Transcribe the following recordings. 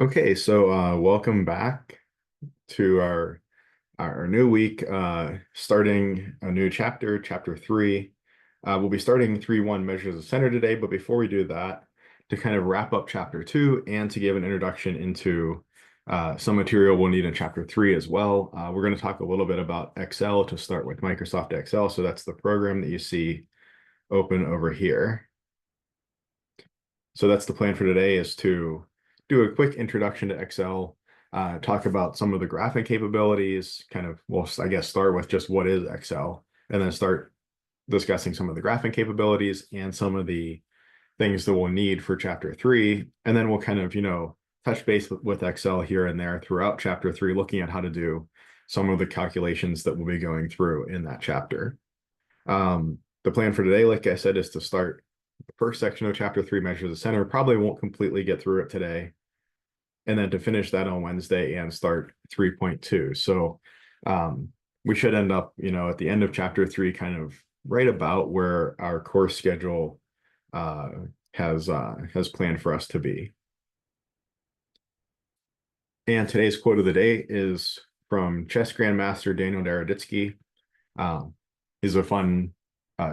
Okay, so welcome back to our new week, starting a new chapter, chapter 3. We'll be starting 3.1 Measures of Center today, but before we do that, to kind of wrap up chapter 2 and to give an introduction into some material we'll need in chapter 3 as well, we're going to talk a little bit about Excel to start with Microsoft Excel. So that's the program that you see open over here. So that's the plan for today, is to do a quick introduction to Excel, talk about some of the graphic capabilities, kind of, well, I guess start with just what is Excel, and then start discussing some of the graphic capabilities and some of the things that we'll need for chapter 3. And then we'll kind of, touch base with Excel here and there throughout chapter 3, looking at how to do some of the calculations that we'll be going through in that chapter. The plan for today, like I said, is to start the first section of chapter 3, Measures of Center. Probably won't completely get through it today. And then to finish that on Wednesday and start 3.2. So we should end up, at the end of chapter 3, kind of right about where our course schedule has planned for us to be. And today's quote of the day is from chess grandmaster Daniel Naroditsky. He's a fun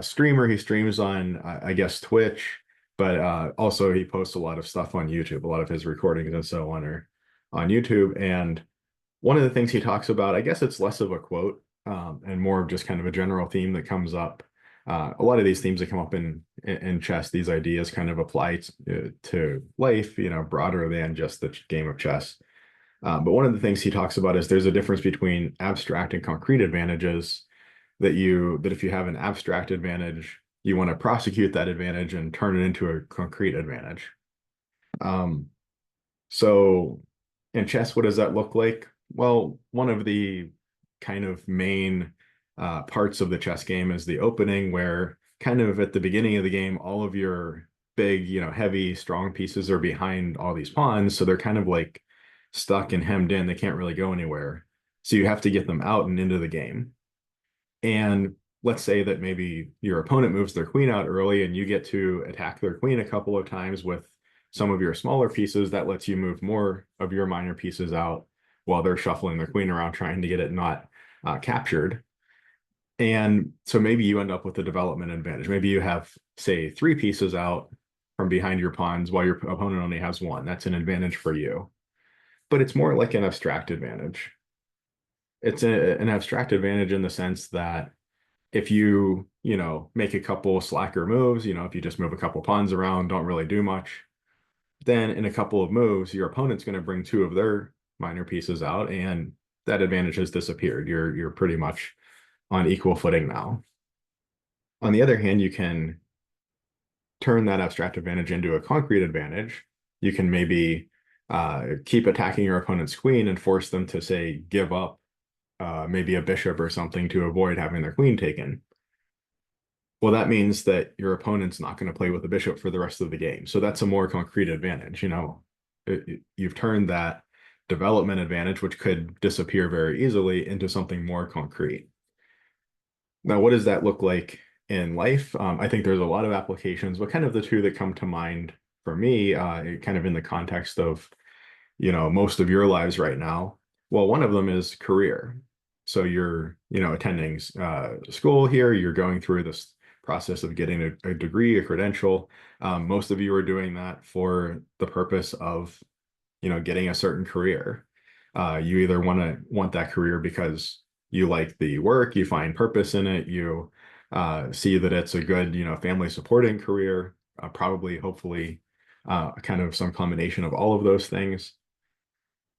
streamer. He streams on, I guess, Twitch, but also he posts a lot of stuff on YouTube. A lot of his recordings and so on are on YouTube. And one of the things he talks about, I guess it's less of a quote and more of just kind of a general theme that comes up. A lot of these themes that come up in chess, these ideas kind of apply to life, broader than just the game of chess. But one of the things he talks about is there's a difference between abstract and concrete advantages, that if you have an abstract advantage, you want to prosecute that advantage and turn it into a concrete advantage. So in chess, what does that look like? Well, one of the kind of main parts of the chess game is the opening, where kind of at the beginning of the game, all of your big, heavy, strong pieces are behind all these pawns. So they're kind of like stuck and hemmed in. They can't really go anywhere. So you have to get them out and into the game. And let's say that maybe your opponent moves their queen out early and you get to attack their queen a couple of times with some of your smaller pieces. That lets you move more of your minor pieces out while they're shuffling their queen around, trying to get it not captured. And so maybe you end up with a development advantage. Maybe you have, say, 3 pieces out from behind your pawns while your opponent only has 1. That's an advantage for you. But it's more like an abstract advantage. It's an abstract advantage in the sense that if you, make a couple slacker moves, if you just move a couple pawns around, don't really do much, then in a couple of moves, your opponent's going to bring 2 of their minor pieces out, and that advantage has disappeared. You're pretty much on equal footing now. On the other hand, you can turn that abstract advantage into a concrete advantage. You can maybe keep attacking your opponent's queen and force them to, say, give up maybe a bishop or something to avoid having their queen taken. Well, that means that your opponent's not going to play with the bishop for the rest of the game. So that's a more concrete advantage. You've turned that development advantage, which could disappear very easily, into something more concrete. Now, what does that look like in life? I think there's a lot of applications, but kind of the 2 that come to mind for me, kind of in the context of, most of your lives right now. Well, one of them is career. So you're, attending school here, you're going through this process of getting a degree, a credential. Most of you are doing that for the purpose of, getting a certain career. You either want that career because you like the work, you find purpose in it, you see that it's a good, family supporting career, probably, hopefully, kind of some combination of all of those things.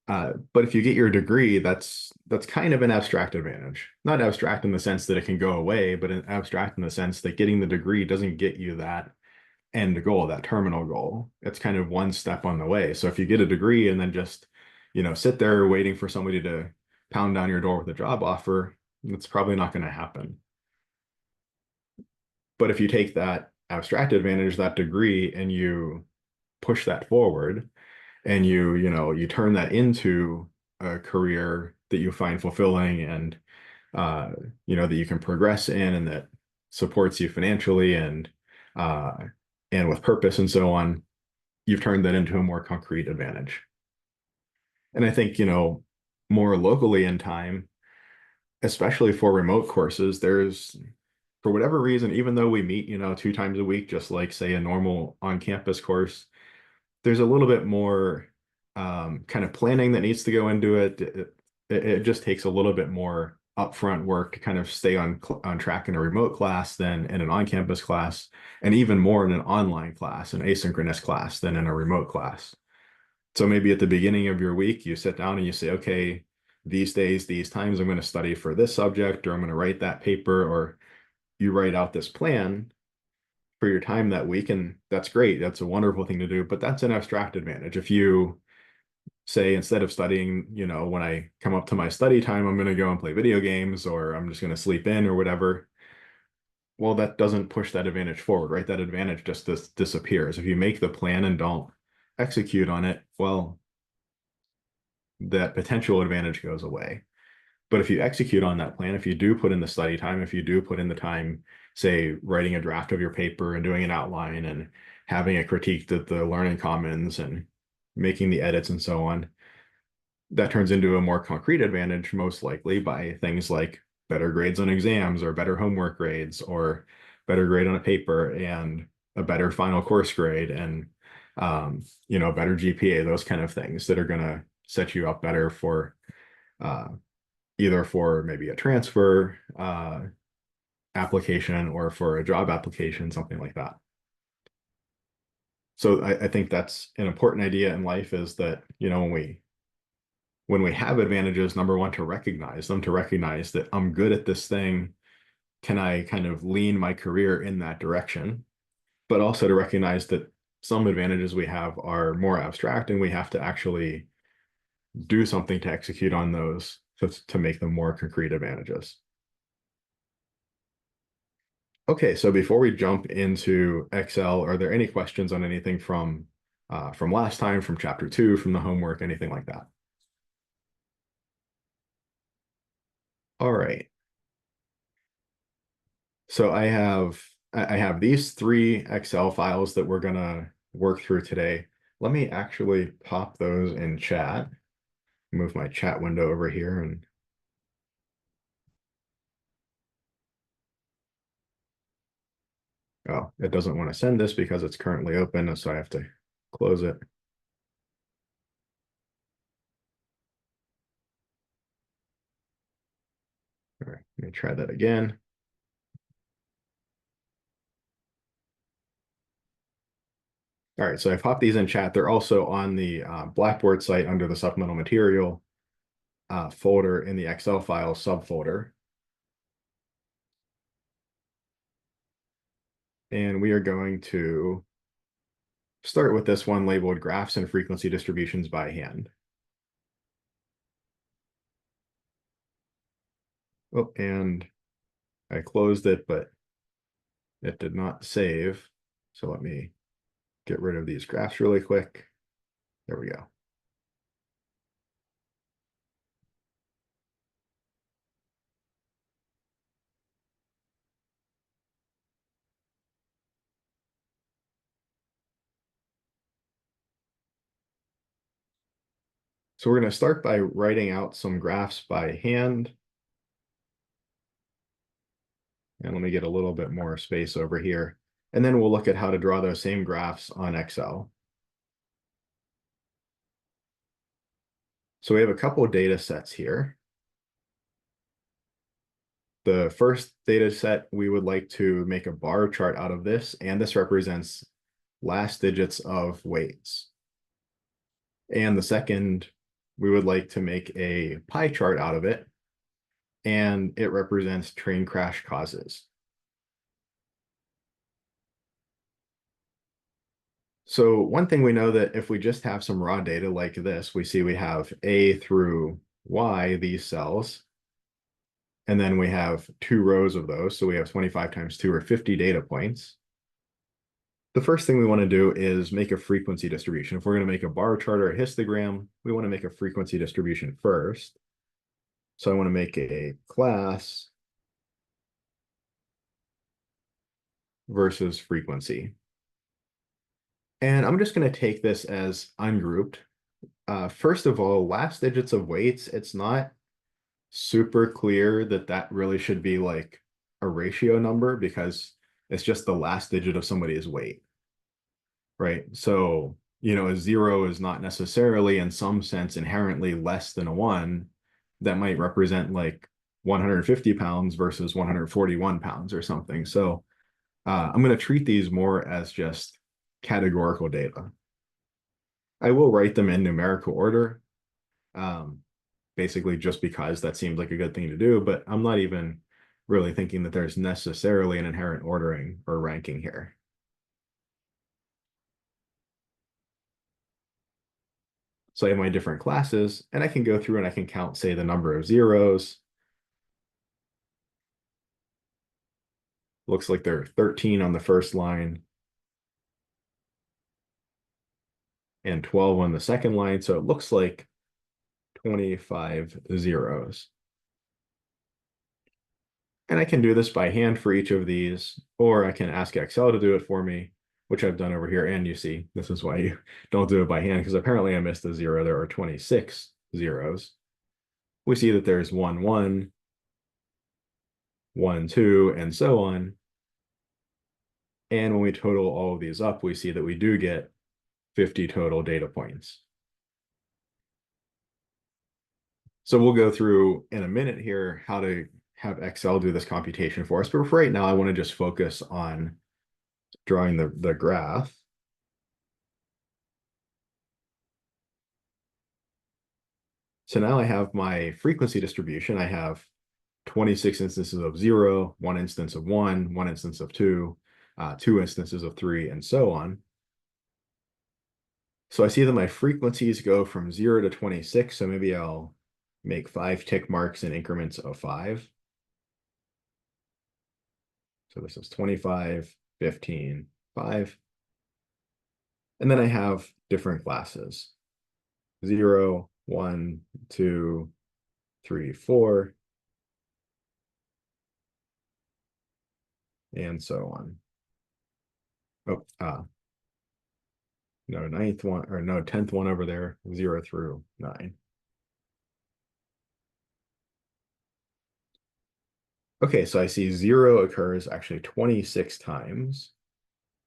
But if you get your degree, that's kind of an abstract advantage. Not abstract in the sense that it can go away, but an abstract in the sense that getting the degree doesn't get you that end goal, that terminal goal. It's kind of one step on the way. So if you get a degree and then just, sit there waiting for somebody to pound down your door with a job offer, it's probably not going to happen. But if you take that abstract advantage, that degree, and you push that forward, and you turn that into a career that you find fulfilling and that you can progress in, and that supports you financially and with purpose and so on, you've turned that into a more concrete advantage. And I think, more locally in time, especially for remote courses, there's, for whatever reason, even though we meet, 2 times a week, just like say a normal on-campus course, there's a little bit more kind of planning that needs to go into it. It just takes a little bit more upfront work to kind of stay on track in a remote class than in an on-campus class, and even more in an online class, an asynchronous class than in a remote class. So maybe at the beginning of your week, you sit down and you say, okay, these days, these times, I'm going to study for this subject, or I'm going to write that paper, or you write out this plan for your time that week. And that's great. That's a wonderful thing to do, but that's an abstract advantage. If you say, instead of studying, when I come up to my study time, I'm going to go and play video games, or I'm just going to sleep in or whatever. Well, that doesn't push that advantage forward, right? That advantage just disappears. If you make the plan and don't execute on it, well, that potential advantage goes away. But if you execute on that plan, if you do put in the study time, if you do put in the time, say, writing a draft of your paper and doing an outline and having it critiqued at the Learning Commons and making the edits and so on, that turns into a more concrete advantage, most likely by things like better grades on exams, or better homework grades, or better grade on a paper, and a better final course grade, and better GPA, those kind of things that are going to set you up better for uh, either for maybe a transfer application, or for a job application, something like that. So I think that's an important idea in life, is that, when we have advantages, number one, to recognize them, to recognize that I'm good at this thing. Can I kind of lean my career in that direction? But also to recognize that some advantages we have are more abstract, and we have to actually do something to execute on those to make them more concrete advantages. Okay, so before we jump into Excel, are there any questions on anything from last time, from chapter 2, from the homework, anything like that? All right. So I have these 3 Excel files that we're gonna work through today. Let me actually pop those in chat. Move my chat window over here, and oh, it doesn't want to send this because it's currently open, so I have to close it. All right, let me try that again. All right, so I popped these in chat. They're also on the Blackboard site under the supplemental material folder in the Excel file subfolder. And we are going to start with this one labeled graphs and frequency distributions by hand. Oh, and I closed it, but it did not save. So let me get rid of these graphs really quick. There we go. So we're going to start by writing out some graphs by hand. And let me get a little bit more space over here. And then we'll look at how to draw those same graphs on Excel. So we have a couple of data sets here. The first data set, we would like to make a bar chart out of this, and this represents last digits of weights. And the second, we would like to make a pie chart out of it, and it represents train crash causes. So one thing we know, that if we just have some raw data like this, we see we have A through Y, these cells, and then we have 2 rows of those. So we have 25 times 2, or 50 data points. The first thing we want to do is make a frequency distribution. If we're going to make a bar chart or a histogram, we want to make a frequency distribution first. So I want to make a class versus frequency. And I'm just going to take this as ungrouped. First of all, last digits of weights, it's not super clear that that really should be like a ratio number because it's just the last digit of somebody's weight, right? So, a zero is not necessarily in some sense inherently less than a one. That might represent like 150 pounds versus 141 pounds or something. So I'm going to treat these more as just categorical data. I will write them in numerical order, um, basically just because that seems like a good thing to do, but I'm not even really thinking that there's necessarily an inherent ordering or ranking here. So I have my different classes, and I can go through and I can count, say, the number of zeros. Looks like there are 13 on the first line and 12 on the second line. So it looks like 25 zeros. And I can do this by hand for each of these, or I can ask Excel to do it for me, which I've done over here. And you see, this is why you don't do it by hand, because apparently I missed a zero. There are 26 zeros. We see that there's 1, 1, 1, 2, and so on. And when we total all of these up, we see that we do get 50 total data points. So we'll go through in a minute here how to have Excel do this computation for us. But for right now, I want to just focus on drawing the graph. So now I have my frequency distribution. I have 26 instances of 0, 1 instance of 1, 1 instance of 2, 2 instances of 3, and so on. So I see that my frequencies go from 0 to 26. So maybe I'll make 5 tick marks in increments of 5. So this is 25, 15, 5. And then I have different classes. 0, 1, 2, 3, 4, and so on. Oh, no, ninth one, or no, 10th one over there, 0 through 9. Okay, so I see 0 occurs actually 26 times.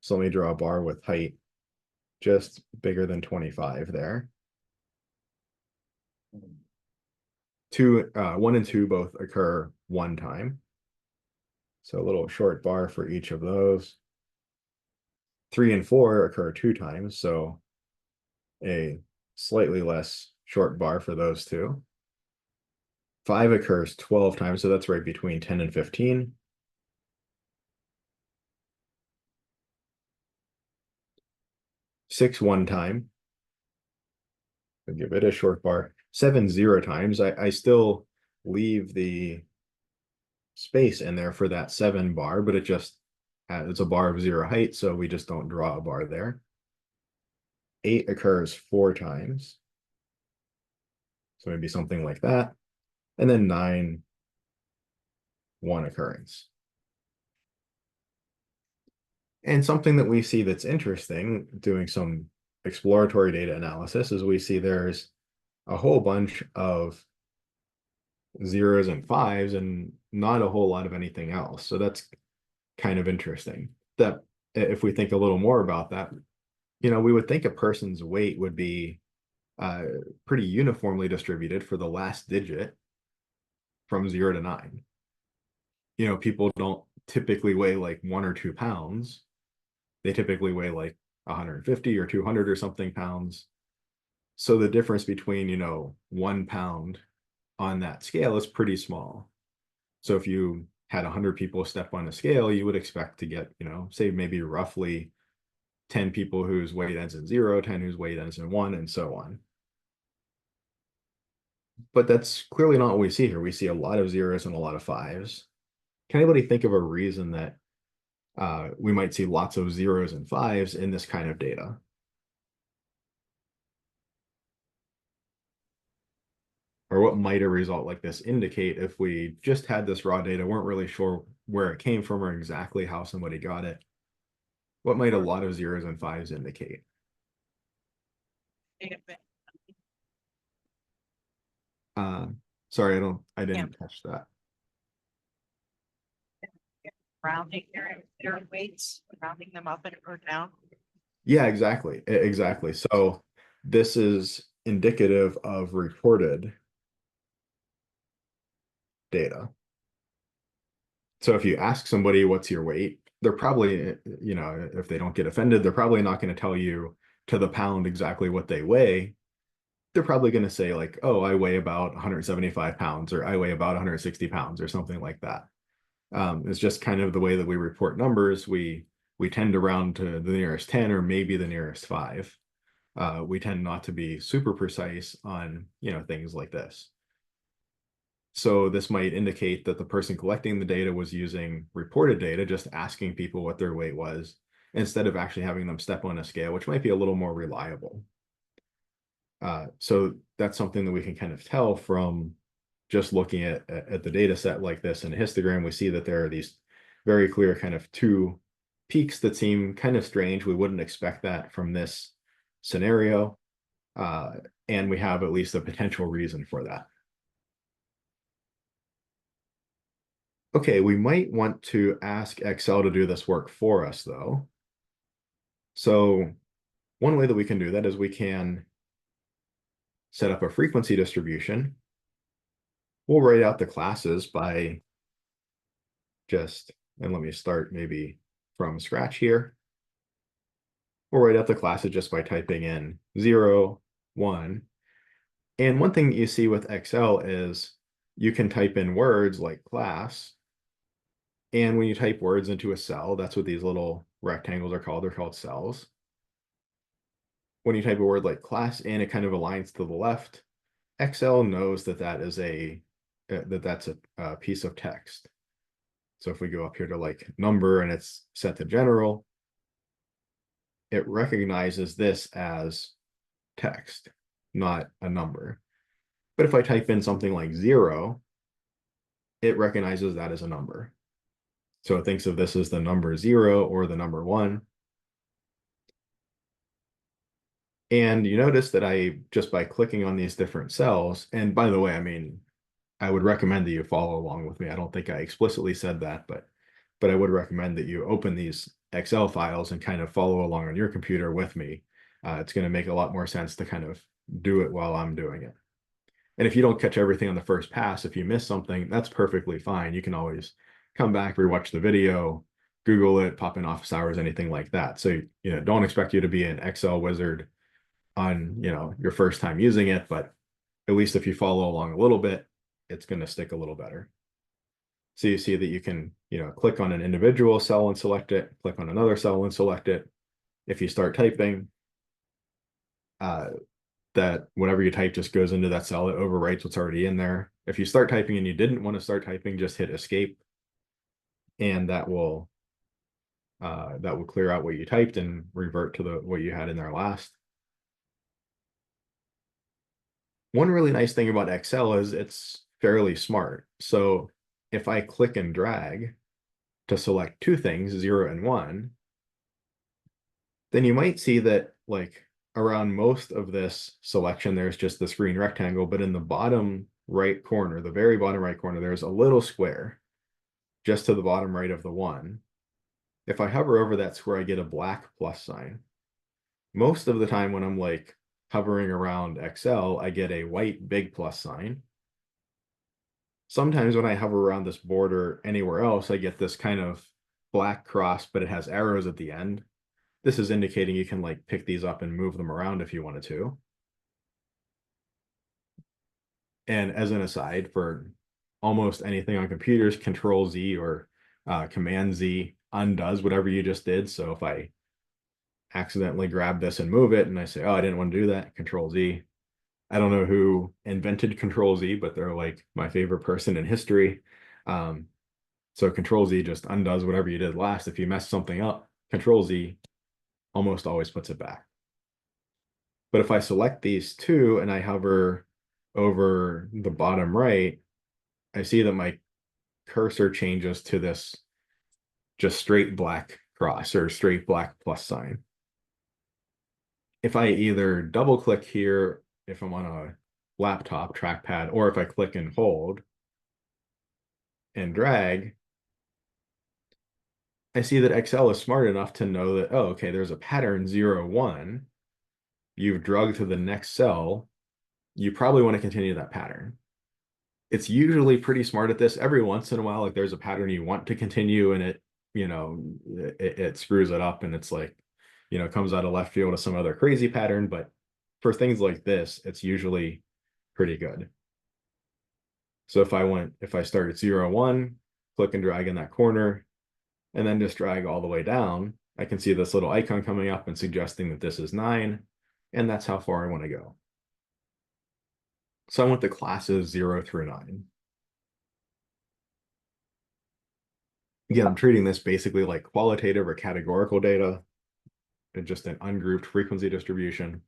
So let me draw a bar with height just bigger than 25 there. 1 and 2 both occur 1 time. So a little short bar for each of those. 3 and 4 occur 2 times, so a slightly less short bar for those two. 5 occurs 12 times, so that's right between 10 and 15. 6 1 time. I'll give it a short bar. 7 0 times. I still leave the space in there for that 7 bar, but it's a bar of 0 height, so we just don't draw a bar there. 8 occurs 4 times. So maybe something like that. And then 9, 1 occurrence. And something that we see that's interesting, doing some exploratory data analysis, is we see there's a whole bunch of zeros and fives and not a whole lot of anything else. So that's kind of interesting. That if we think a little more about that, we would think a person's weight would be pretty uniformly distributed for the last digit from 0 to 9. People don't typically weigh like 1 or 2 pounds. They typically weigh like 150 or 200 or something pounds. So the difference between, 1 pound on that scale is pretty small. So if you had 100 people step on a scale, you would expect to get, say maybe roughly 10 people whose weight ends in 0, 10 whose weight ends in 1, and so on. But that's clearly not what we see here. We see a lot of zeros and a lot of fives. Can anybody think of a reason that we might see lots of zeros and fives in this kind of data? Or what might a result like this indicate if we just had this raw data, weren't really sure where it came from or exactly how somebody got it? What might a lot of zeros and fives indicate? Sorry, I didn't catch that. Rounding their weights, rounding them up and or down. Yeah, exactly. Exactly. So this is indicative of reported data. So if you ask somebody what's your weight, they're probably, you know, if they don't get offended, they're probably not going to tell you to the pound exactly what they weigh. They're probably going to say like, oh, I weigh about 175 pounds, or I weigh about 160 pounds, or something like that. It's just kind of the way that we report numbers. We tend to round to the nearest 10 or maybe the nearest 5. We tend not to be super precise on, you know, things like this. So this might indicate that the person collecting the data was using reported data, just asking people what their weight was, instead of actually having them step on a scale, which might be a little more reliable. So that's something that we can kind of tell from just looking at the data set like this in a histogram. We see that there are these very clear kind of two peaks that seem kind of strange. We wouldn't expect that from this scenario. And we have at least a potential reason for that. Okay, we might want to ask Excel to do this work for us, though. So one way that we can do that is we can set up a frequency distribution. We'll write out the classes by just, and let me start maybe from scratch here. We'll write out the classes just by typing in 0, 1. And one thing you see with Excel is you can type in words like class. And when you type words into a cell, that's what these little rectangles are called. They're called cells. When you type a word like class in, it kind of aligns to the left. Excel knows that that's a piece of text. So if we go up here to like number and it's set to general, it recognizes this as text, not a number. But if I type in something like 0, it recognizes that as a number. So it thinks of this as the number 0 or the number 1. And you notice that I, just by clicking on these different cells, and by the way, I mean, I would recommend that you follow along with me. I don't think I explicitly said that, but I would recommend that you open these Excel files and kind of follow along on your computer with me. It's going to make a lot more sense to kind of do it while I'm doing it. And if you don't catch everything on the first pass, if you miss something, that's perfectly fine. You can always come back, rewatch the video, Google it, pop in office hours, anything like that. So, you know, don't expect you to be an Excel wizard on, you know, your first time using it, but at least if you follow along a little bit, it's going to stick a little better. So you see that you can, you know, click on an individual cell and select it, click on another cell and select it. If you start typing, that whatever you type just goes into that cell. It overwrites what's already in there. If you start typing and you didn't want to start typing, just hit escape, and that will clear out what you typed and revert to what you had in there last. One really nice thing about Excel is it's fairly smart. So if I click and drag to select two things, 0 and 1, then you might see that like around most of this selection, there's just this green rectangle, but in the bottom right corner, the very bottom right corner, there's a little square just to the bottom right of the 1. If I hover over that square, I get a black plus sign. Most of the time when I'm like hovering around Excel, I get a white big plus sign. Sometimes when I hover around this border anywhere else, I get this kind of black cross, but it has arrows at the end. This is indicating you can like pick these up and move them around if you wanted to. And as an aside, for almost anything on computers, Control Z or Command Z undoes whatever you just did. So if I accidentally grab this and move it and I say, oh, I didn't want to do that, Control Z. I don't know who invented Control Z, but they're like my favorite person in history. So Control Z just undoes whatever you did last. If you mess something up, Control Z almost always puts it back. But if I select these two and I hover over the bottom right, I see that my cursor changes to this just straight black cross or straight black plus sign. If I either double click here, if I'm on a laptop trackpad, or if I click and hold and drag, I see that Excel is smart enough to know that, oh, okay, there's a pattern 0, 1. You've drugged to the next cell. You probably want to continue that pattern. It's usually pretty smart at this. Every once in a while, like there's a pattern you want to continue and it screws it up and it's like, comes out of left field with some other crazy pattern. But for things like this, it's usually pretty good. So if I start at 0, 1, click and drag in that corner, and then just drag all the way down, I can see this little icon coming up and suggesting that this is 9, and that's how far I want to go. So I want the classes 0 through 9. Again, I'm treating this basically like qualitative or categorical data, and just an ungrouped frequency distribution,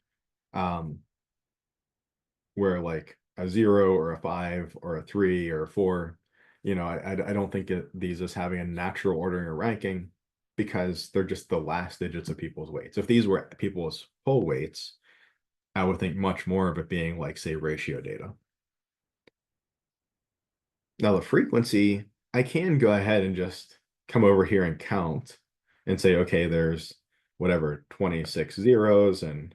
where like a 0 or a 5 or a 3 or a 4, I don't think these as having a natural ordering or ranking, because they're just the last digits of people's weights. If these were people's whole weights, I would think much more of it being like, say, ratio data. Now, the frequency, I can go ahead and just come over here and count and say, okay, there's whatever, 26 zeros and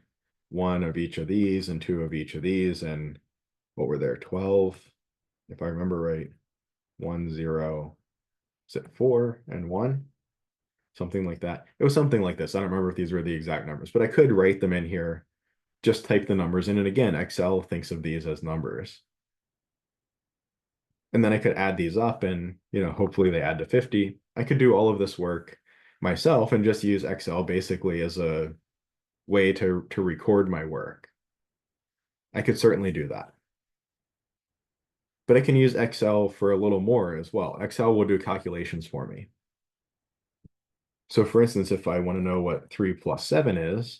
1 of each of these and 2 of each of these. And what were there? 12, if I remember right. 1, 0, is it 4 and 1? Something like that. It was something like this. I don't remember if these were the exact numbers, but I could write them in here, just type the numbers in. And again, Excel thinks of these as numbers. And then I could add these up and, hopefully they add to 50. I could do all of this work myself and just use Excel basically as a way to record my work. I could certainly do that. But I can use Excel for a little more as well. Excel will do calculations for me. So for instance, if I want to know what 3 plus 7 is,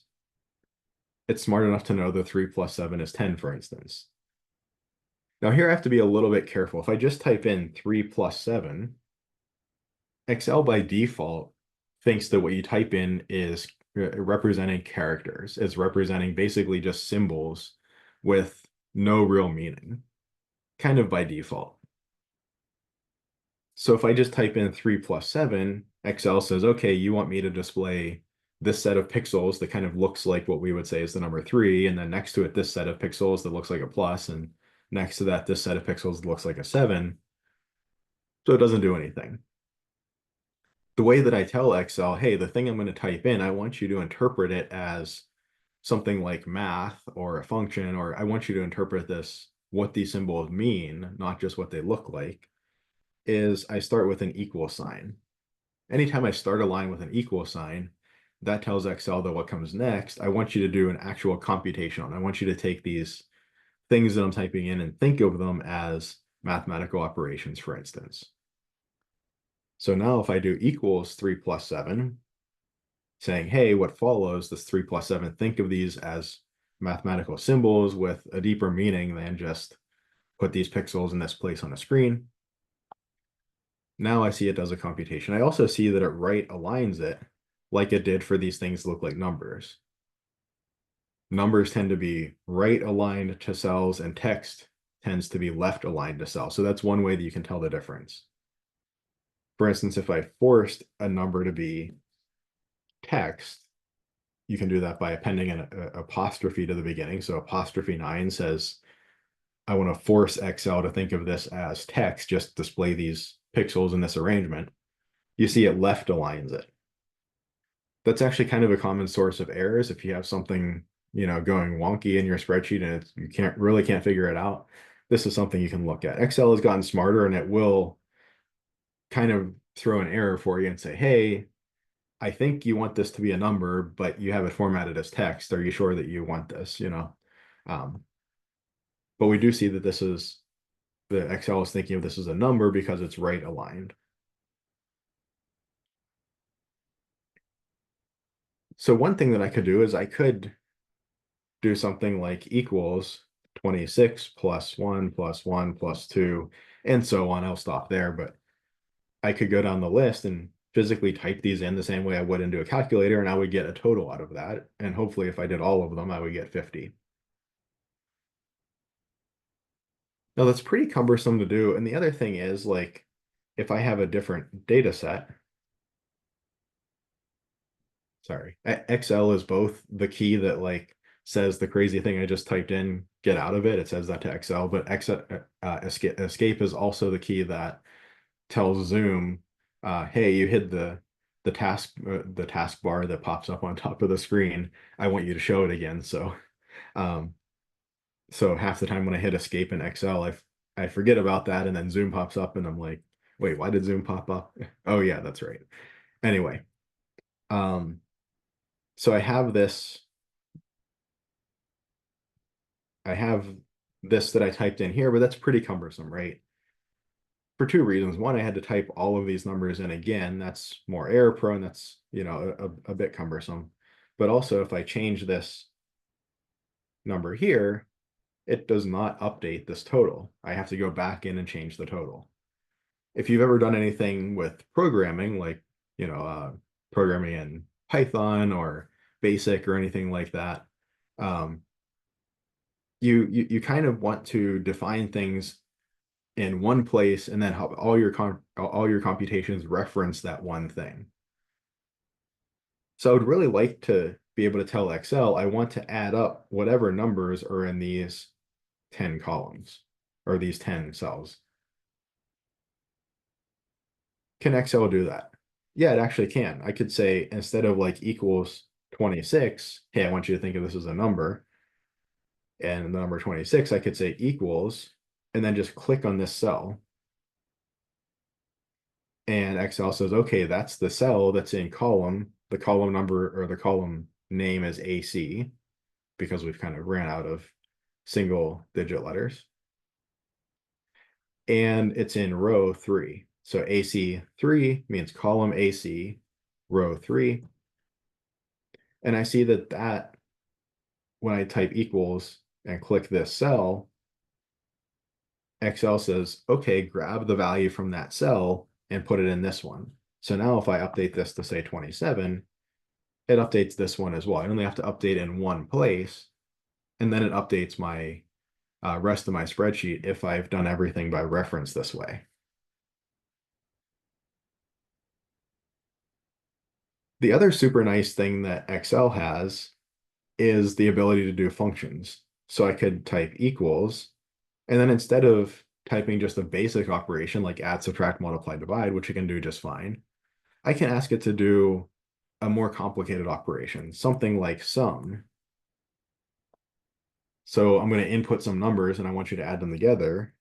it's smart enough to know that 3 plus 7 is 10, for instance. Now here I have to be a little bit careful. If I just type in 3 plus 7, Excel by default thinks that what you type in is representing characters. It's representing basically just symbols with no real meaning, kind of by default. So if I just type in 3 plus 7, Excel says, okay, you want me to display this set of pixels that kind of looks like what we would say is the number 3, and then next to it, this set of pixels that looks like a plus, and next to that, this set of pixels looks like a 7. So it doesn't do anything. The way that I tell Excel, hey, the thing I'm going to type in, I want you to interpret it as something like math or a function, or I want you to interpret this, what these symbols mean, not just what they look like, is I start with an equal sign. Anytime I start a line with an equal sign, that tells Excel that what comes next, I want you to do an actual computation on. I want you to take these things that I'm typing in and think of them as mathematical operations, for instance. So now if I do equals 3 plus 7, saying, hey, what follows, this 3 plus 7, think of these as mathematical symbols with a deeper meaning than just put these pixels in this place on a screen. Now I see it does a computation. I also see that it right aligns it like it did for these things that look like numbers. Numbers tend to be right aligned to cells and text tends to be left aligned to cells. So that's one way that you can tell the difference. For instance, if I forced a number to be text, you can do that by appending an apostrophe to the beginning. So apostrophe 9 says, I want to force Excel to think of this as text, just display these pixels in this arrangement. You see it left aligns it. That's actually kind of a common source of errors. If you have something, going wonky in your spreadsheet and you can't figure it out, this is something you can look at. Excel has gotten smarter and it will kind of throw an error for you and say, hey, I think you want this to be a number, but you have it formatted as text. Are you sure that you want this? But we do see that the Excel is thinking of this as a number because it's right aligned. So one thing that I could do is I could do something like equals 26 plus 1 plus 1 plus 2, and so on. I'll stop there, but I could go down the list and physically type these in the same way I would into a calculator, and I would get a total out of that. And hopefully if I did all of them, I would get 50. Now that's pretty cumbersome to do. And the other thing is like, if I have a different data set, sorry, Excel is both the key that like says the crazy thing I just typed in, get out of it. It says that to Excel, but escape is also the key that tells Zoom, hey, you hit the task bar that pops up on top of the screen. I want you to show it again. Um, so half the time when I hit escape in Excel, I forget about that, and then Zoom pops up, and I'm like, wait, why did Zoom pop up? Oh yeah, that's right. Anyway, um, so I have this that I typed in here, but that's pretty cumbersome, right? For two reasons. One, I had to type all of these numbers in again. That's more error prone. That's, a bit cumbersome. But also, if I change this number here, it does not update this total. I have to go back in and change the total. If you've ever done anything with programming, like, programming in Python or BASIC or anything like that, um, you kind of want to define things in one place and then have all your computations reference that one thing. So I would really like to be able to tell Excel, I want to add up whatever numbers are in these 10 columns or these 10 cells. Can Excel do that? Yeah, it actually can. I could say instead of like equals 26, hey, I want you to think of this as a number. And the number 26, I could say equals, and then just click on this cell. And Excel says, okay, that's the cell that's in column. The column number or the column name is AC because we've kind of ran out of single digit letters. And it's in row 3. So AC3 means column AC, row 3. And I see that when I type equals and click this cell, Excel says, okay, grab the value from that cell and put it in this one. So now if I update this to say 27, it updates this one as well. I only have to update in one place, and then it updates my rest of my spreadsheet if I've done everything by reference this way. The other super nice thing that Excel has is the ability to do functions. So I could type equals, and then instead of typing just a basic operation like add, subtract, multiply, divide, which it can do just fine, I can ask it to do a more complicated operation, something like sum. So I'm going to input some numbers and I want you to add them together.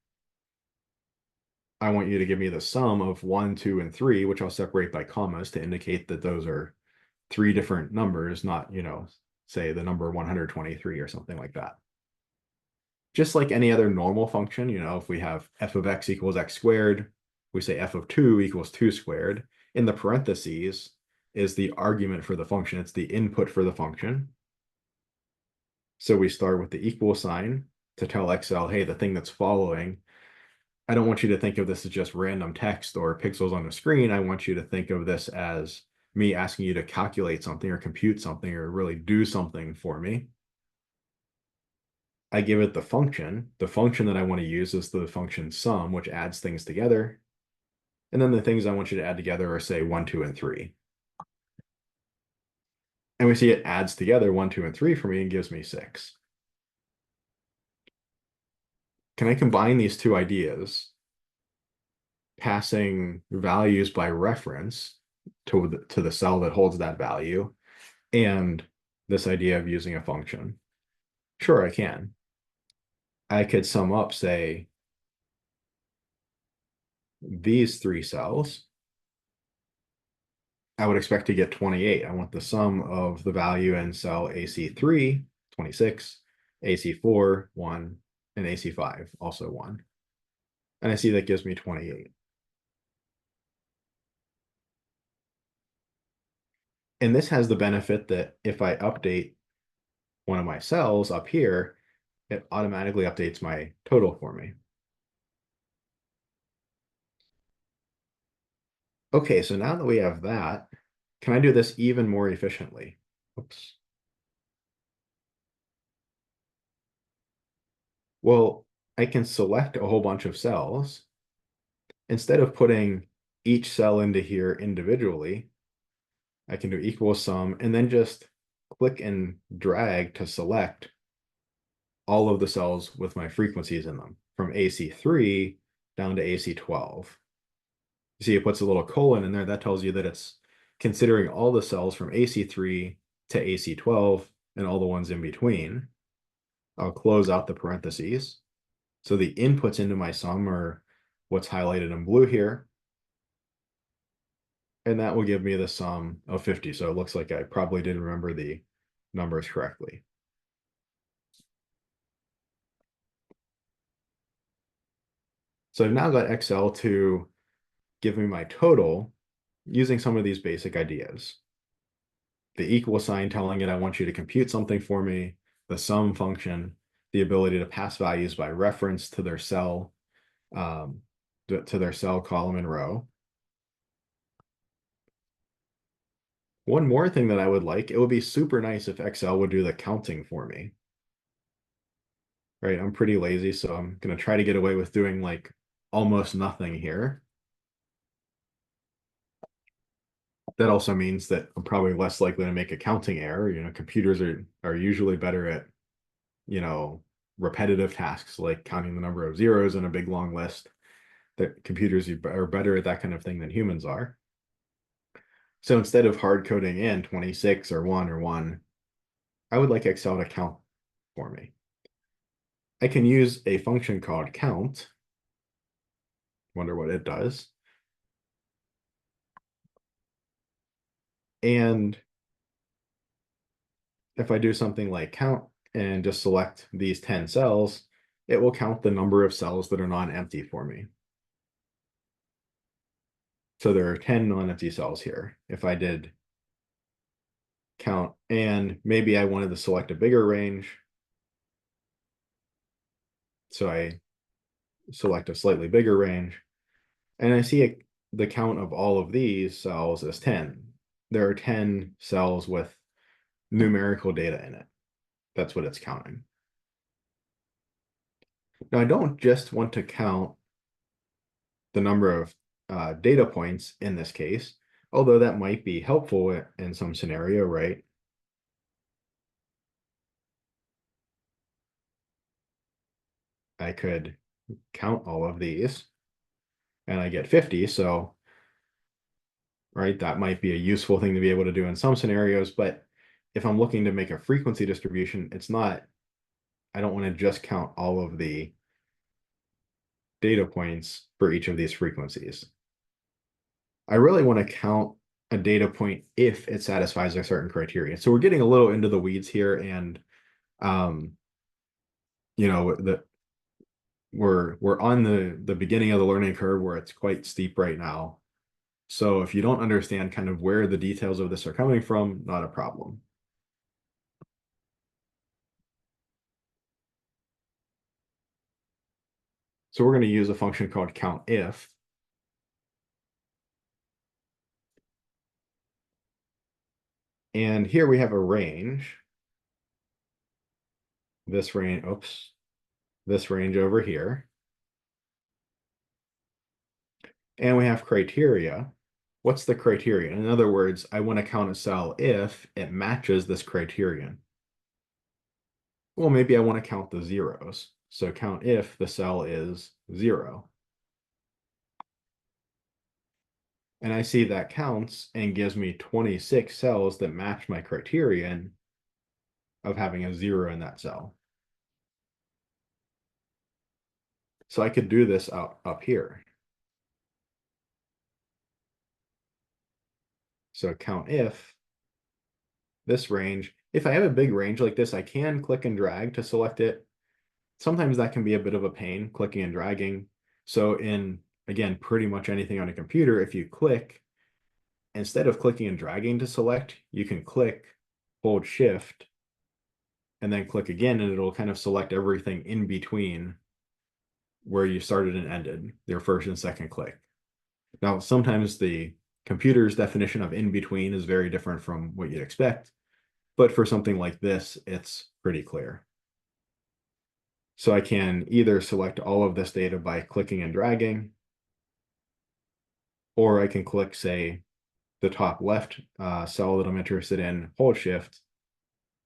I want you to give me the sum of 1, 2, and 3, which I'll separate by commas to indicate that those are three different numbers, not, say the number 123 or something like that. Just like any other normal function, if we have f of x equals x squared, we say f of 2 equals 2 squared. In the parentheses is the argument for the function. It's the input for the function. So we start with the equal sign to tell Excel, hey, the thing that's following, I don't want you to think of this as just random text or pixels on the screen. I want you to think of this as me asking you to calculate something or compute something or really do something for me. I give it the function. The function that I want to use is the function sum, which adds things together. And then the things I want you to add together are, say, 1, 2, and 3. And we see it adds together 1, 2, and 3 for me and gives me 6. Can I combine these two ideas, passing values by reference to the cell that holds that value, and this idea of using a function? Sure, I can. I could sum up, say, these three cells. I would expect to get 28. I want the sum of the value in cell AC3, 26, AC4, 1, and AC5, also 1. And I see that gives me 28. And this has the benefit that if I update one of my cells up here, it automatically updates my total for me. Okay, so now that we have that, can I do this even more efficiently? Oops. Well, I can select a whole bunch of cells. Instead of putting each cell into here individually, I can do equal sum and then just click and drag to select all of the cells with my frequencies in them from AC3 down to AC12. You see, it puts a little colon in there. That tells you that it's considering all the cells from AC3 to AC12 and all the ones in between. I'll close out the parentheses. So the inputs into my sum are what's highlighted in blue here. And that will give me the sum of 50. So it looks like I probably didn't remember the numbers correctly. So I've now got Excel to give me my total using some of these basic ideas. The equal sign telling it I want you to compute something for me, the sum function, the ability to pass values by reference to their cell, to their cell, column, and row. One more thing that I would like, it would be super nice if Excel would do the counting for me. Right, I'm pretty lazy, so I'm gonna try to get away with doing like almost nothing here. That also means that I'm probably less likely to make a counting error. Computers are usually better at, repetitive tasks like counting the number of zeros in a big long list. That computers are better at that kind of thing than humans are. So instead of hard coding in 26 or 1, I would like Excel to count for me. I can use a function called count. Wonder what it does. And if I do something like count and just select these 10 cells, it will count the number of cells that are non-empty for me. So there are 10 non-empty cells here. If I did count and maybe I wanted to select a bigger range, so I select a slightly bigger range, and I see the count of all of these cells is 10. There are 10 cells with numerical data in it. That's what it's counting. Now, I don't just want to count the number of data points in this case, although that might be helpful in some scenario, right? I could count all of these and I get 50. So, right, that might be a useful thing to be able to do in some scenarios. But if I'm looking to make a frequency distribution, I don't want to just count all of the data points for each of these frequencies. I really want to count a data point if it satisfies a certain criteria. So we're getting a little into the weeds here, and we're on the beginning of the learning curve where it's quite steep right now. So if you don't understand kind of where the details of this are coming from, not a problem. So we're going to use a function called countIf. And here we have a range. This range over here. And we have criteria. What's the criterion? In other words, I want to count a cell if it matches this criterion. Well, maybe I want to count the zeros. So count if the cell is 0. And I see that counts and gives me 26 cells that match my criterion of having a 0 in that cell. So I could do this up here. So count if this range, if I have a big range like this, I can click and drag to select it. Sometimes that can be a bit of a pain, clicking and dragging. So again, pretty much anything on a computer, if you click, instead of clicking and dragging to select, you can click, hold shift, and then click again, and it'll kind of select everything in between where you started and ended, your first and second click. Now, sometimes the computer's definition of in between is very different from what you'd expect, but for something like this, it's pretty clear. So I can either select all of this data by clicking and dragging, or I can click, say, the top left cell that I'm interested in, hold shift,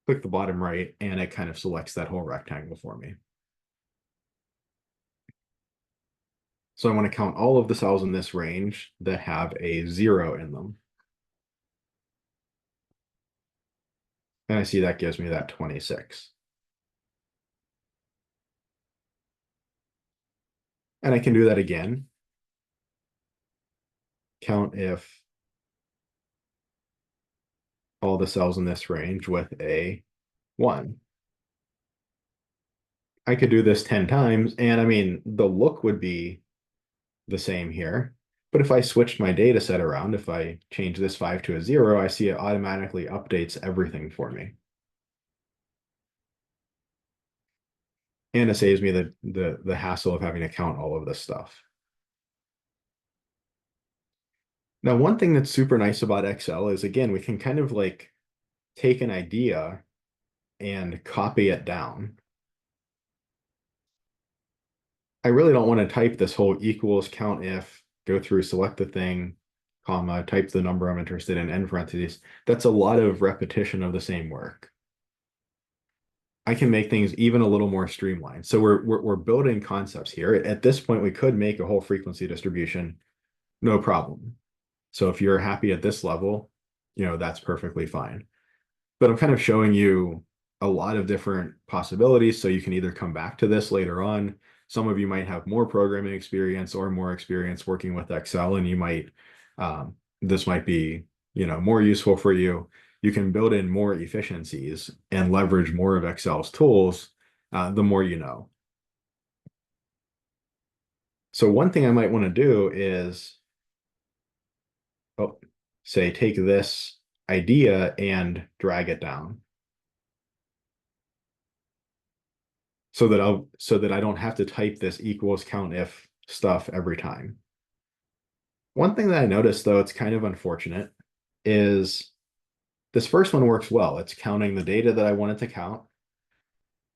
click the bottom right, and it kind of selects that whole rectangle for me. So I want to count all of the cells in this range that have a 0 in them. And I see that gives me that 26. And I can do that again. Count if all the cells in this range with a 1. I could do this 10 times, and I mean, the look would be the same here. But if I switched my data set around, if I change this 5 to a 0, I see it automatically updates everything for me. And it saves me the hassle of having to count all of this stuff. Now, one thing that's super nice about Excel is, again, we can kind of like take an idea and copy it down. I really don't want to type this whole equals count if, go through, select the thing, comma, type the number I'm interested in, end parentheses. That's a lot of repetition of the same work. I can make things even a little more streamlined. So we're building concepts here. At this point, we could make a whole frequency distribution, no problem. So if you're happy at this level, that's perfectly fine. But I'm kind of showing you a lot of different possibilities. So you can either come back to this later on. Some of you might have more programming experience or more experience working with Excel, and you might, this might be, more useful for you. You can build in more efficiencies and leverage more of Excel's tools, the more you know. So one thing I might want to do is, say, take this idea and drag it down. So that I don't have to type this equals count if stuff every time. One thing that I noticed, though, it's kind of unfortunate, is this first one works well. It's counting the data that I wanted to count.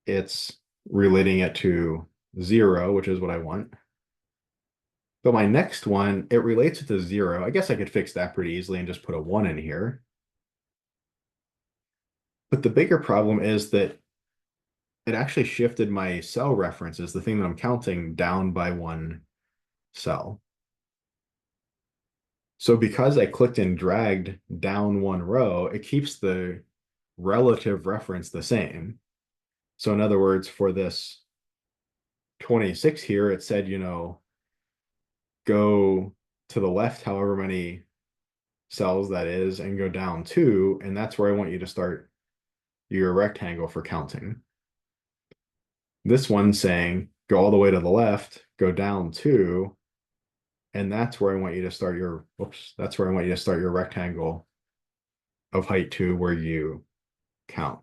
It's relating it to 0, which is what I want. But my next one, it relates it to 0. I guess I could fix that pretty easily and just put a 1 in here. But the bigger problem is that it actually shifted my cell references, the thing that I'm counting, down by 1 cell. So because I clicked and dragged down 1 row, it keeps the relative reference the same. So in other words, for this 26 here, it said, go to the left however many cells that is and go down 2, and that's where I want you to start your rectangle for counting. This one's saying go all the way to the left, go down 2, and that's where I want you to start your, that's where I want you to start your rectangle of height 2 where you count.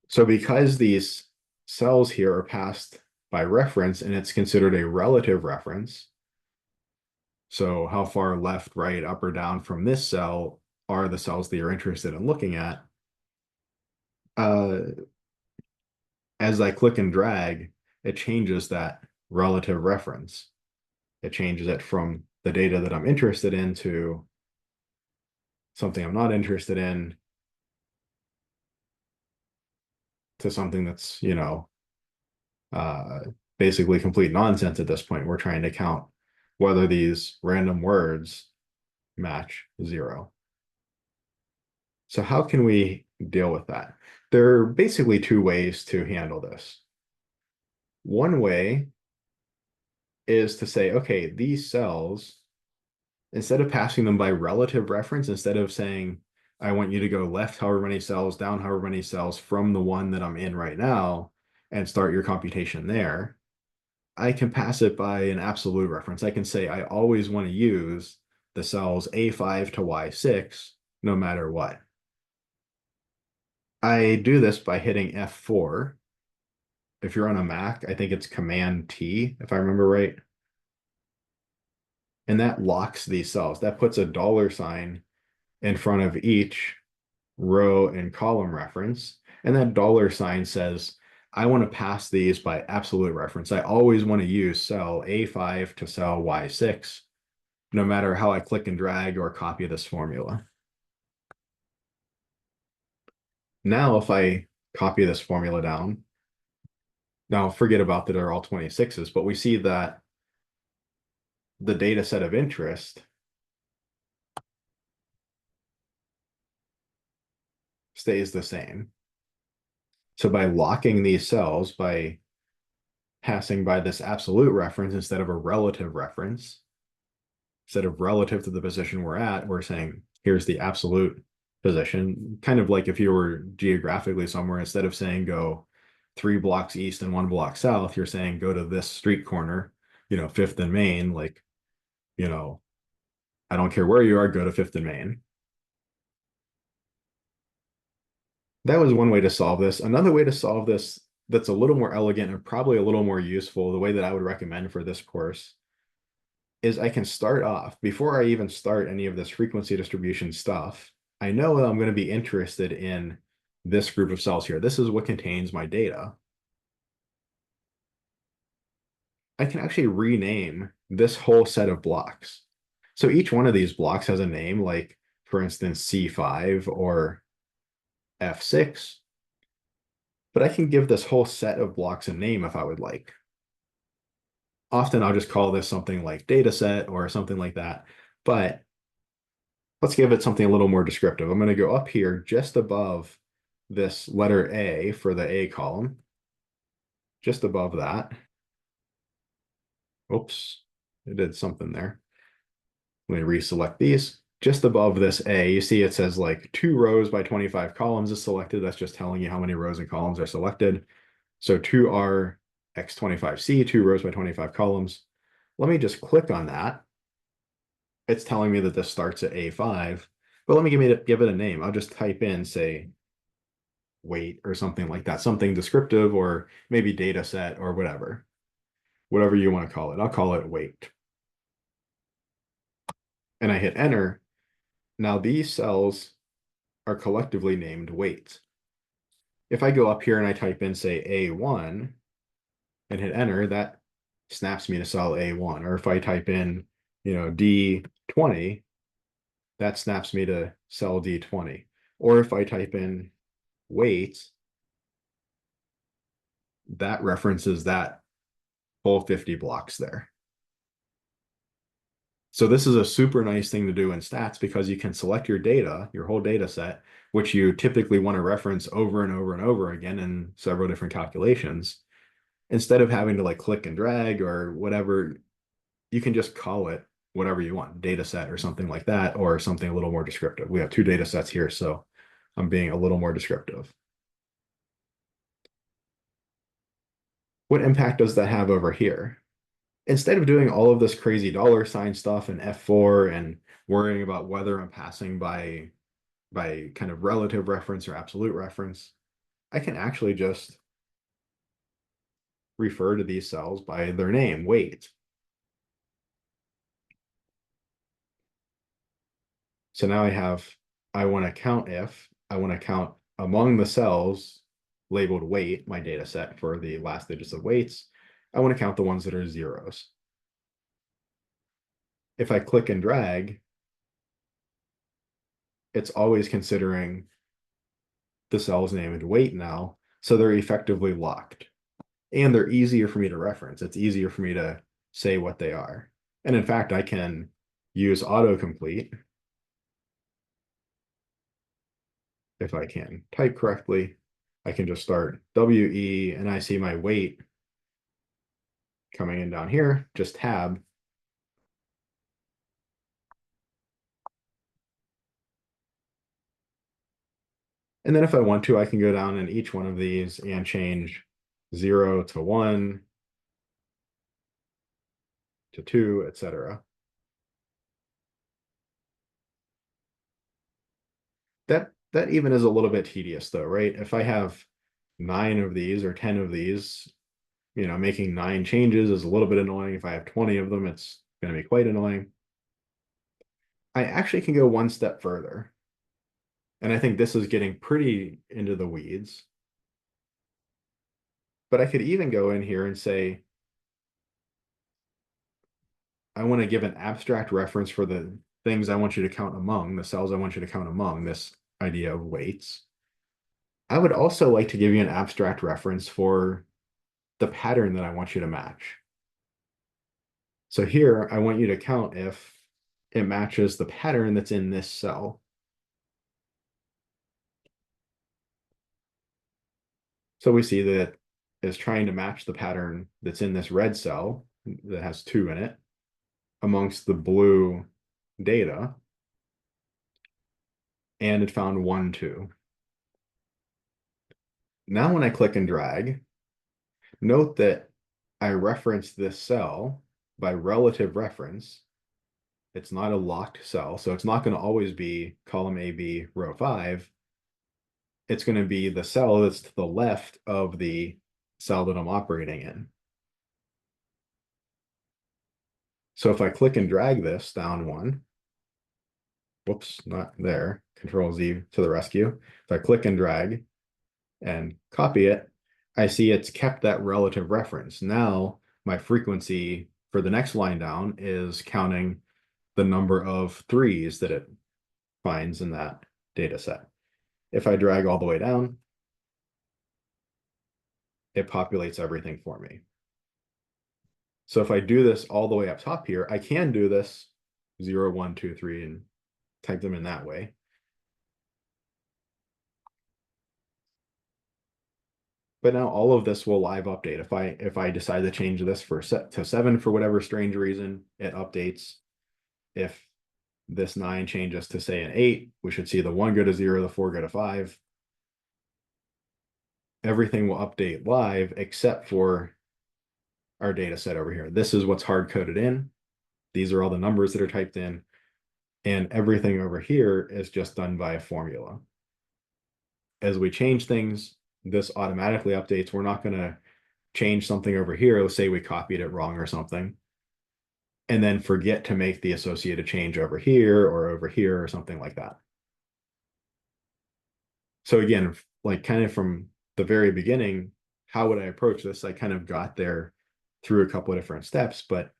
So because these cells here are passed by reference and it's considered a relative reference, so how far left, right, up, or down from this cell are the cells that you're interested in looking at, as I click and drag, it changes that relative reference. It changes it from the data that I'm interested in to something I'm not interested in to something that's, basically complete nonsense at this point. We're trying to count whether these random words match 0. So how can we deal with that? There are basically 2 ways to handle this. One way is to say, okay, these cells, instead of passing them by relative reference, instead of saying, I want you to go left however many cells, down however many cells from the one that I'm in right now, and start your computation there, I can pass it by an absolute reference. I can say, I always want to use the cells A5 to Y6, no matter what. I do this by hitting F4. If you're on a Mac, I think it's Command T, if I remember right. And that locks these cells. That puts a $ in front of each row and column reference. And that dollar sign says, I want to pass these by absolute reference. I always want to use cell A5 to cell Y6, no matter how I click and drag or copy this formula. Now, if I copy this formula down, now forget about that they're all 26s, but we see that the data set of interest stays the same. So by locking these cells, by passing by this absolute reference instead of a relative reference, instead of relative to the position we're at, we're saying, here's the absolute position. Kind of like if you were geographically somewhere, instead of saying go 3 blocks east and 1 block south, you're saying go to this street corner, 5th and Main, like, you know, I don't care where you are, go to 5th and Main. That was one way to solve this. Another way to solve this that's a little more elegant and probably a little more useful, the way that I would recommend for this course, is I can start off, before I even start any of this frequency distribution stuff, I know that I'm going to be interested in this group of cells here. This is what contains my data. I can actually rename this whole set of blocks. So each one of these blocks has a name, like, for instance, C5 or F6, but I can give this whole set of blocks a name if I would like. Often I'll just call this something like data set or something like that, but let's give it something a little more descriptive. I'm going to go up here just above this letter A for the A column, just above that. Oops, it did something there. Let me reselect these. Just above this A, you see it says like 2 rows by 25 columns is selected. That's just telling you how many rows and columns are selected. So 2R X25C, 2 rows by 25 columns. Let me just click on that. It's telling me that this starts at A5, but let me give it a name. I'll just type in, say, weight or something like that, something descriptive, or maybe data set or whatever you want to call it. I'll call it weight. And I hit enter. Now these cells are collectively named weights. If I go up here and I type in, say, A1 and hit enter, that snaps me to cell A1. Or if I type in, D20, that snaps me to cell D20. Or if I type in weights, that references that whole 50 blocks there. So this is a super nice thing to do in stats because you can select your data, your whole data set, which you typically want to reference over and over and over again in several different calculations. Instead of having to like click and drag or whatever, you can just call it whatever you want, data set or something like that, or something a little more descriptive. We have 2 data sets here, so I'm being a little more descriptive. What impact does that have over here? Instead of doing all of this crazy dollar sign stuff in F4 and worrying about whether I'm passing by kind of relative reference or absolute reference, I can actually just refer to these cells by their name, weight. So now I want to count if, I want to count among the cells labeled weight, my data set for the last digits of weights, I want to count the ones that are zeros. If I click and drag, it's always considering the cell's name and weight now, so they're effectively locked. And they're easier for me to reference. It's easier for me to say what they are. And in fact, I can use autocomplete if I can type correctly. I can just start WE and I see my weight coming in down here, just tab. And then if I want to, I can go down in each one of these and change 0 to 1 to 2, etc. That even is a little bit tedious though, right? If I have 9 of these or 10 of these, making 9 changes is a little bit annoying. If I have 20 of them, it's going to be quite annoying. I actually can go one step further. And I think this is getting pretty into the weeds. But I could even go in here and say, I want to give an abstract reference for the things I want you to count among, the cells I want you to count among this idea of weights. I would also like to give you an abstract reference for the pattern that I want you to match. So here, I want you to count if it matches the pattern that's in this cell. So we see that it's trying to match the pattern that's in this red cell that has 2 in it amongst the blue data, and it found 1, 2. Now when I click and drag, note that I reference this cell by relative reference. It's not a locked cell, so it's not going to always be column AB, row 5. It's going to be the cell that's to the left of the cell that I'm operating in. So if I click and drag this down 1, whoops, not there, Control Z to the rescue. If I click and drag and copy it, I see it's kept that relative reference. Now my frequency for the next line down is counting the number of 3s that it finds in that data set. If I drag all the way down, it populates everything for me. So if I do this all the way up top here, I can do this 0, 1, 2, 3 and type them in that way. But now all of this will live update. If I decide to change this for set to 7 for whatever strange reason, it updates. If this 9 changes to say an 8, we should see the 1 go to 0, the 4 go to 5. Everything will update live except for our data set over here. This is what's hard coded in. These are all the numbers that are typed in. And everything over here is just done by a formula. As we change things, this automatically updates. We're not going to change something over here. Let's say we copied it wrong or something, and then forget to make the associated change over here or something like that. So again, like kind of from the very beginning, how would I approach this? I kind of got there through a couple of different steps, but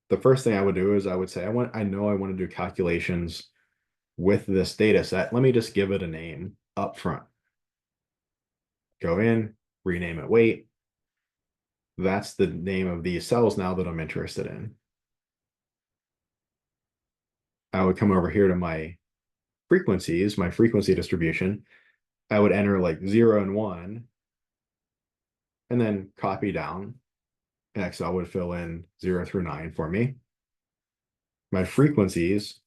the first thing I would do is I would say, I know I want to do calculations with this data set. Let me just give it a name up front. Go in, rename it weight. That's the name of these cells now that I'm interested in. I would come over here to my frequencies, my frequency distribution. I would enter like 0 and 1, and then copy down. Excel would fill in 0 through 9 for me. My frequencies,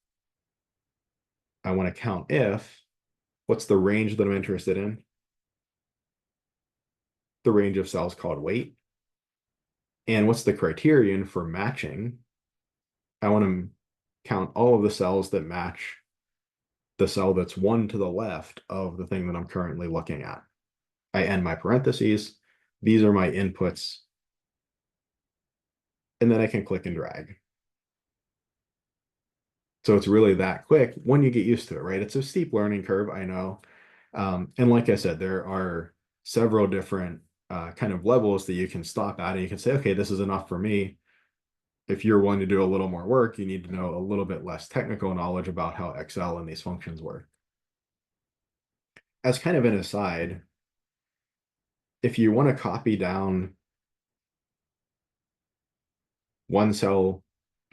I want to count if, what's the range that I'm interested in? The range of cells called weight. And what's the criterion for matching? I want to count all of the cells that match the cell that's 1 to the left of the thing that I'm currently looking at. I end my parentheses. These are my inputs. And then I can click and drag. So it's really that quick when you get used to it, right? It's a steep learning curve, I know. And like I said, there are several different kind of levels that you can stop at, and you can say, okay, this is enough for me. If you're willing to do a little more work, you need to know a little bit less technical knowledge about how Excel and these functions work. As kind of an aside, if you want to copy down one cell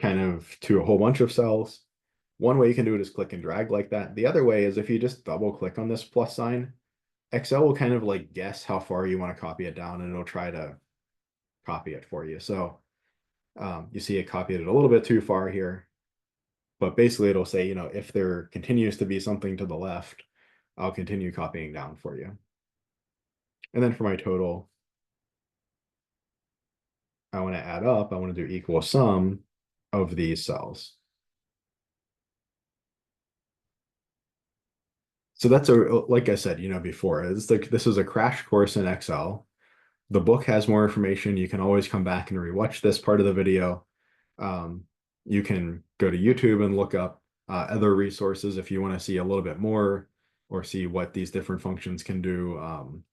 kind of to a whole bunch of cells, one way you can do it is click and drag like that. The other way is if you just double click on this plus sign, Excel will kind of like guess how far you want to copy it down, and it'll try to copy it for you. So you see it copied it a little bit too far here, but basically it'll say, if there continues to be something to the left, I'll continue copying down for you. And then for my total, I want to add up, I want to do equal sum of these cells. So that's like I said, before, it's like this is a crash course in Excel. The book has more information. You can always come back and rewatch this part of the video. You can go to YouTube and look up other resources if you want to see a little bit more or see what these different functions can do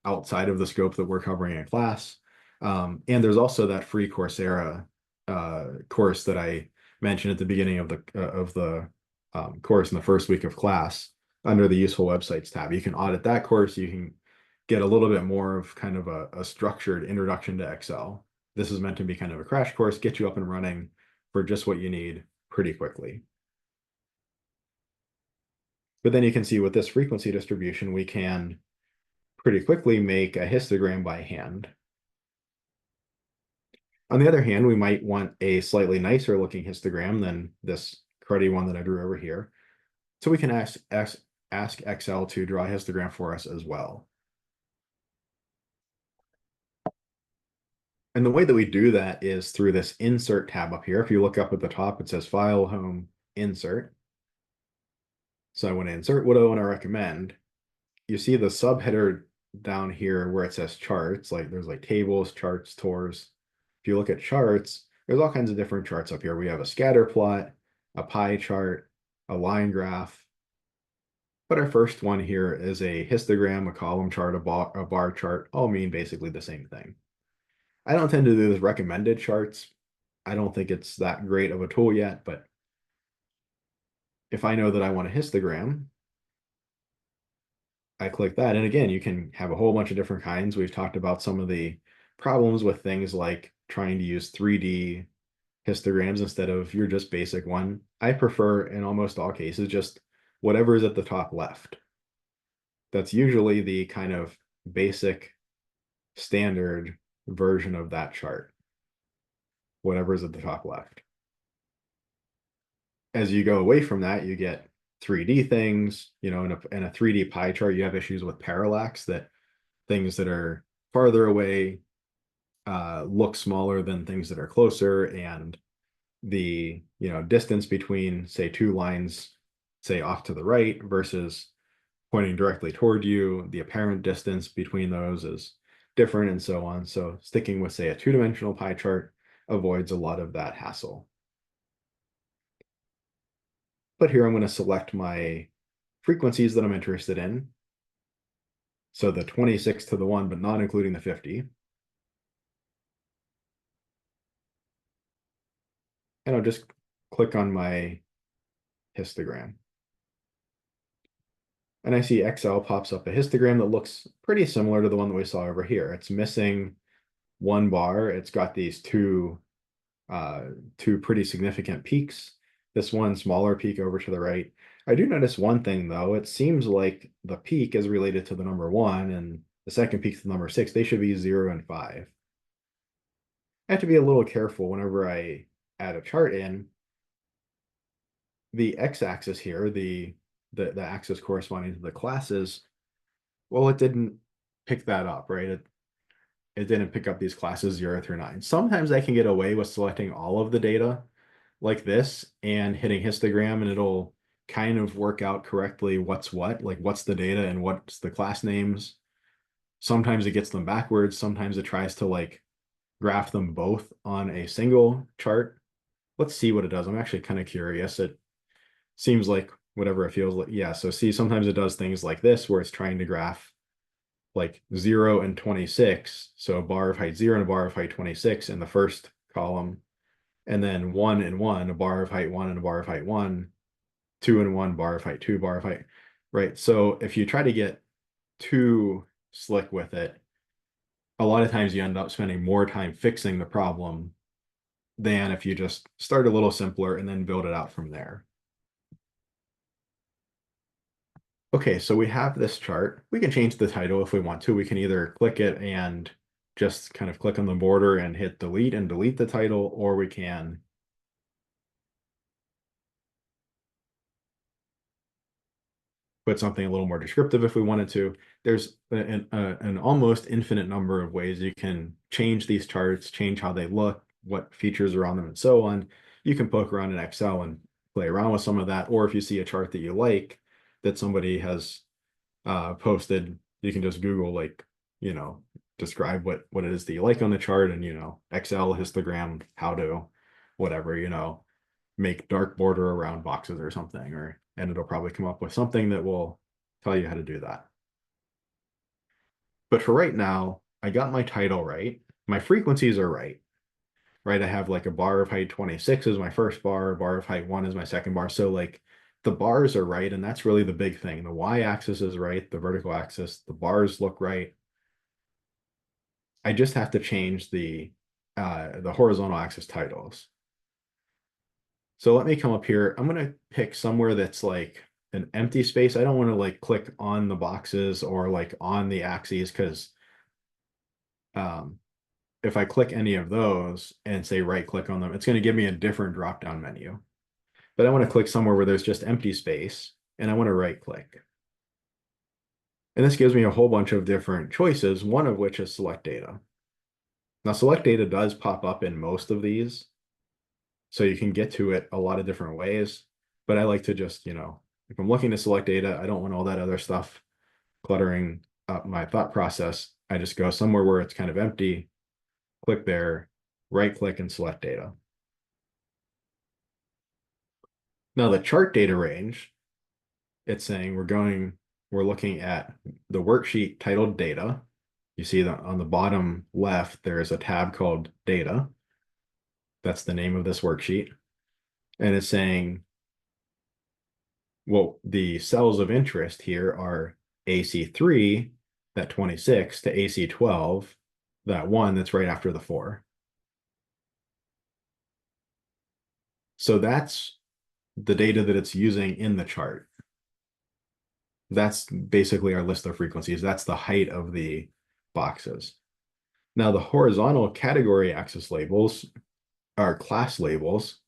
outside of the scope that we're covering in class. And there's also that free Coursera course that I mentioned at the beginning of the course in the first week of class under the useful websites tab. You can audit that course. You can get a little bit more of kind of a structured introduction to Excel. This is meant to be kind of a crash course, get you up and running for just what you need pretty quickly. But then you can see with this frequency distribution, we can pretty quickly make a histogram by hand. On the other hand, we might want a slightly nicer looking histogram than this cruddy one that I drew over here. So we can ask Excel to draw a histogram for us as well. And the way that we do that is through this insert tab up here. If you look up at the top, it says File, Home, Insert. So I want to insert what I want to recommend. You see the subheader down here where it says charts, like there's like tables, charts, tours. If you look at charts, there's all kinds of different charts up here. We have a scatter plot, a pie chart, a line graph. But our first one here is a histogram, a column chart, a bar chart, all mean basically the same thing. I don't tend to do this recommended charts. I don't think it's that great of a tool yet, but if I know that I want a histogram, I click that. And again, you can have a whole bunch of different kinds. We've talked about some of the problems with things like trying to use 3D histograms instead of your just basic one. I prefer in almost all cases just whatever is at the top left. That's usually the kind of basic standard version of that chart. Whatever is at the top left. As you go away from that, you get 3D things, you know, in a 3D pie chart, you have issues with parallax, that things that are farther away look smaller than things that are closer, and the, you know, distance between, say, two lines, say off to the right versus pointing directly toward you, the apparent distance between those is different, and so on. So sticking with, say, a two-dimensional pie chart avoids a lot of that hassle. But here I'm going to select my frequencies that I'm interested in. So the 26 to the 1, but not including the 50. And I'll just click on my histogram. And I see Excel pops up a histogram that looks pretty similar to the one that we saw over here. It's missing one bar. It's got these two pretty significant peaks. This one smaller peak over to the right. I do notice one thing though. It seems like the peak is related to the number 1 and the second peak to the number 6. They should be 0 and 5. I have to be a little careful whenever I add a chart in. The x-axis here, the axis corresponding to the classes, well, it didn't pick that up, right? It didn't pick up these classes 0 through 9. Sometimes I can get away with selecting all of the data like this and hitting histogram, and it'll kind of work out correctly what's what, like what's the data and what's the class names. Sometimes it gets them backwards. Sometimes it tries to like graph them both on a single chart. Let's see what it does. I'm actually kind of curious. It seems like whatever it feels like. Yeah, so see, sometimes it does things like this where it's trying to graph like 0 and 26. So a bar of height 0 and a bar of height 26 in the first column. And then 1 and 1, a bar of height 1 and a bar of height 1, 2 and 1, bar of height 2, bar of height, right? So if you try to get too slick with it, a lot of times you end up spending more time fixing the problem than if you just start a little simpler and then build it out from there. Okay, so we have this chart. We can change the title if we want to. We can either click it and just kind of click on the border and hit delete and delete the title, or we can put something a little more descriptive if we wanted to. There's an almost infinite number of ways you can change these charts, change how they look, what features are on them, and so on. You can poke around in Excel and play around with some of that, or if you see a chart that you like that somebody has posted, you can just Google, like, you know, describe what it is that you like on the chart, and, you know, Excel histogram, how to, whatever, you know, make dark border around boxes or something, and it'll probably come up with something that will tell you how to do that. But for right now, I got my title right. My frequencies are right. Right, I have like a bar of height 26 is my first bar, a bar of height 1 is my second bar. So like the bars are right, and that's really the big thing. The y-axis is right, the vertical axis, the bars look right. I just have to change the horizontal axis titles. So let me come up here. I'm going to pick somewhere that's like an empty space. I don't want to like click on the boxes or like on the axes, because if I click any of those and say right click on them, it's going to give me a different drop down menu. But I want to click somewhere where there's just empty space, and I want to right click. And this gives me a whole bunch of different choices, one of which is select data. Now, select data does pop up in most of these, so you can get to it a lot of different ways. But I like to just, if I'm looking to select data, I don't want all that other stuff cluttering up my thought process. I just go somewhere where it's kind of empty, click there, right click and select data. Now the chart data range, it's saying we're looking at the worksheet titled data. You see that on the bottom left, there is a tab called data. That's the name of this worksheet. And it's saying, well, the cells of interest here are AC3, that 26, to AC12, that 1 that's right after the 4. So that's the data that it's using in the chart. That's basically our list of frequencies. That's the height of the boxes. Now, the horizontal category axis labels are class labels.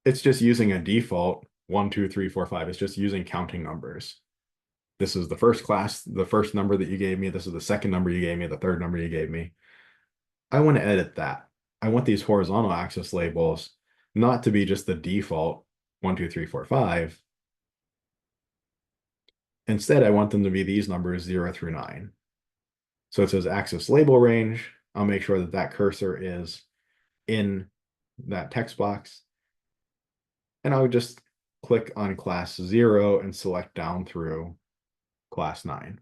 It's just using a default 1, 2, 3, 4, 5. It's just using counting numbers. This is the first class, the first number that you gave me. This is the second number you gave me, the third number you gave me. I want to edit that. I want these horizontal axis labels not to be just the default 1, 2, 3, 4, 5. Instead, I want them to be these numbers 0 through 9. So it says axis label range. I'll make sure that that cursor is in that text box. And I would just click on class 0 and select down through class 9.